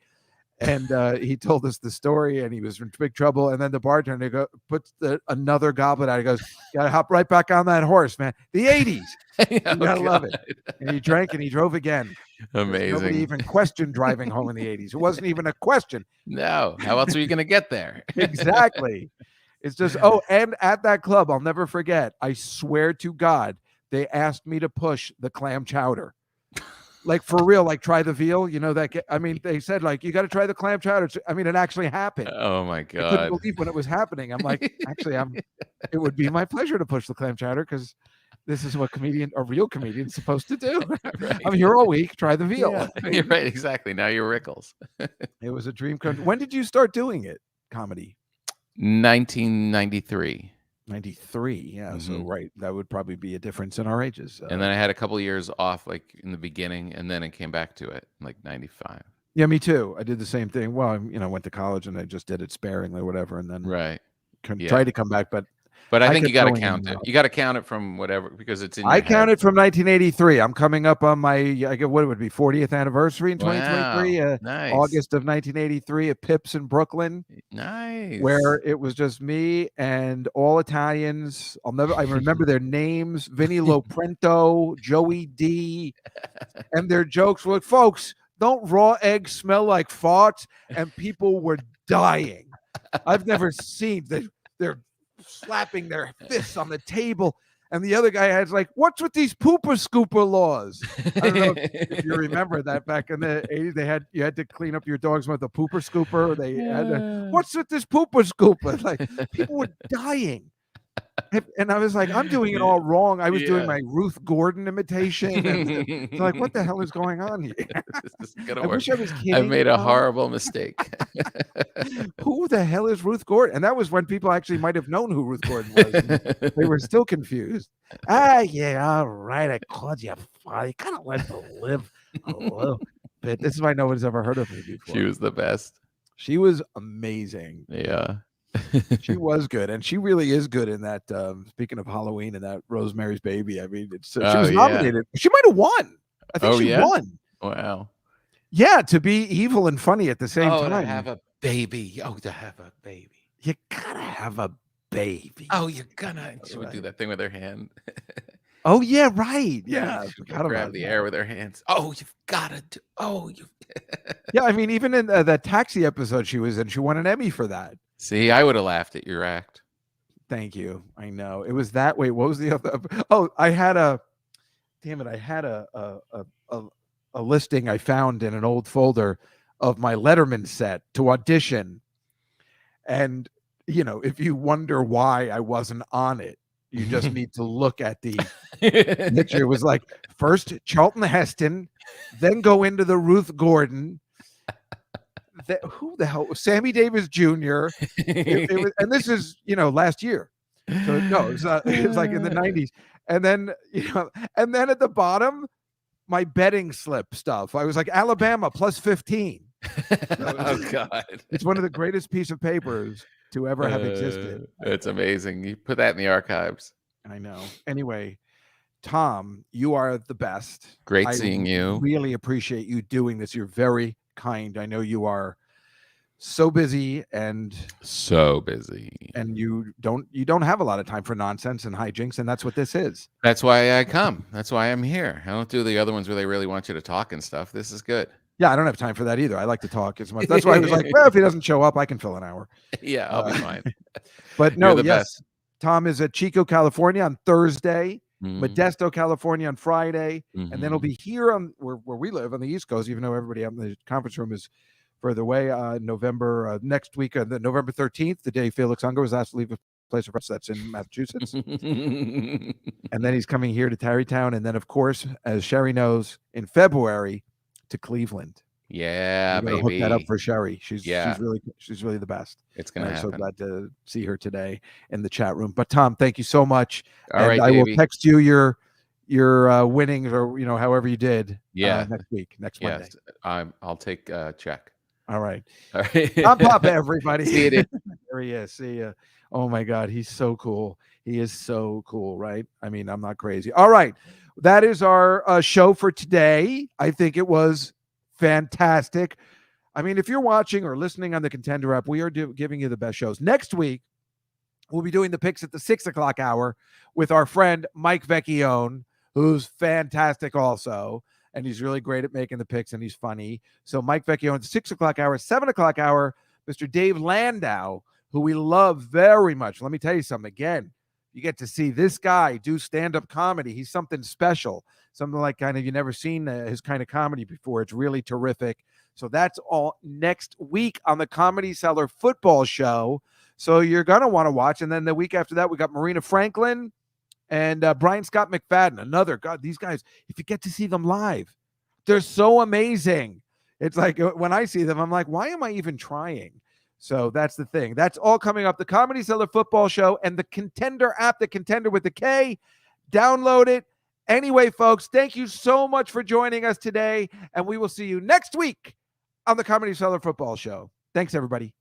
And he told us the story, and he was in big trouble. And then the bartender puts another goblet out. He goes, "You gotta hop right back on that horse, man. The '80s, you gotta love it." And he drank and he drove again. Amazing. Nobody even questioned driving home in the '80s. It wasn't even a question. No, how else are you gonna get there? Exactly. It's just and at that club, I'll never forget. I swear to God, they asked me to push the clam chowder. Like for real, like try the veal, they said like, "You got to try the clam chowder." It actually happened. Oh my God. I couldn't believe when it was happening. I'm like, actually, it would be my pleasure to push the clam chowder because this is what a real comedian is supposed to do. Right. I'm here all week. Try the veal. Yeah, you're right. Exactly. Now you're Rickles. It was a dream come. When did you start doing it? Comedy? 1993. 93, yeah. Mm-hmm. So right, that would probably be a difference in our ages. And then I had a couple of years off, like in the beginning, and then I came back to it, like 95. Yeah, me too. I did the same thing. Well, I went to college and I just did it sparingly, or whatever, and then tried to come back, but I think you got to count it. You got to count it from whatever because it's in. I counted from 1983. I'm coming up on my what it would be 40th anniversary in 2023. Nice. August of 1983 at Pips in Brooklyn. Nice. Where it was just me and all Italians. I remember their names: Vinny Loprento, Joey D, and their jokes were like, "Folks, don't raw eggs smell like farts?" And people were dying. I've never seen they're slapping their fists on the table. And the other guy has like, what's with these pooper scooper laws? I don't know if you remember that back in the 80s, you had to clean up your dogs with a pooper scooper. They had what's with this pooper scooper? Like people were dying. And I was like, I'm doing it all wrong. I was doing my Ruth Gordon imitation. And they're like, what the hell is going on here? I wish I was kidding. I made a horrible mistake. Who the hell is Ruth Gordon? And that was when people actually might have known who Ruth Gordon was. They were still confused. Yeah, all right. I called you funny. Kind of let to live a little bit. This is why no one's ever heard of me before. She was the best. She was amazing. Yeah. She was good, and she really is good in that. Speaking of Halloween and that Rosemary's Baby, I mean, she was nominated. She might have won. I think she won. Wow. Yeah, to be evil and funny at the same time. To have a baby. To have a baby. You gotta have a baby. You're gonna. She would do that thing with her hand. Oh yeah, right. Yeah, grab the air with her hands. You've got to do. Yeah, I mean, even in that Taxi episode she was in, she won an Emmy for that. See, I would have laughed at your act. Thank you. I know it was that way. What was the other? Oh, I had a listing I found in an old folder of my Letterman set to audition, and if you wonder why I wasn't on it, you just need to look at the picture. It was like first Charlton Heston, then go into the Ruth Gordon. Who the hell was Sammy Davis Jr.? It was, and this is last year, so no, it was like in the 90s. And then and then at the bottom, my betting slip stuff. I was like Alabama plus 15. Oh God! It's one of the greatest piece of papers to ever have existed. It's amazing. You put that in the archives. I know. Anyway, Tom, you are the best. Great seeing you. Really appreciate you doing this. You're very kind. I know you are so busy and you don't have a lot of time for nonsense and hijinks, and that's what this is. That's why I come. That's why I'm here. I don't do the other ones where they really want you to talk and stuff. This is good. Yeah, I don't have time for that either. I like to talk as much. That's why I was like, well, if he doesn't show up, I can fill an hour. Yeah, I'll be fine. But no, You're the yes, best. Tom is at Chico, California on Thursday, Modesto, California on Friday, and then he'll be here on where we live on the East Coast, even though everybody up in the conference room is further away. November next week, the November 13th, the day Felix Unger was asked to leave a place of rest. That's in Massachusetts. And then he's coming here to Tarrytown, and then of course, as Sherry knows, in February to Cleveland. Yeah, baby. Hook that up for Sherry. She's really the best. It's gonna happen. I'm so glad to see her today in the chat room. But Tom, thank you so much. All right, I will baby. text you your winnings, or however you did. Next week, next Monday. I'll take a check. All right. All right. Tom Papa, everybody. See you, dude. There he is. See ya. Oh my God, he's so cool. He is so cool, right? I mean, I'm not crazy. All right, that is our show for today. I think it was fantastic. I mean, if you're watching or listening on the Contender app, we are giving you the best shows. Next week, we'll be doing the picks at the 6 o'clock hour with our friend Mike Vecchione, who's fantastic also. And he's really great at making the picks, and he's funny. So Mike Vecchione, 6 o'clock hour, 7 o'clock hour, Mr. Dave Landau, who we love very much. Let me tell you something. Again, you get to see this guy do stand-up comedy. He's something special, something like kind of you've never seen his kind of comedy before. It's really terrific. So that's all next week on the Comedy Cellar Football Show. So you're going to want to watch. And then the week after that, we got Marina Franklin and Brian Scott McFadden. Another, God, these guys, if you get to see them live, they're so amazing. It's like when I see them, I'm like, why am I even trying? So that's the thing. That's all coming up. The Comedy Cellar Football Show and the Contender app, the Contender with the K. Download it. Anyway, folks, thank you so much for joining us today, and we will see you next week on the Comedy Cellar Football Show. Thanks, everybody.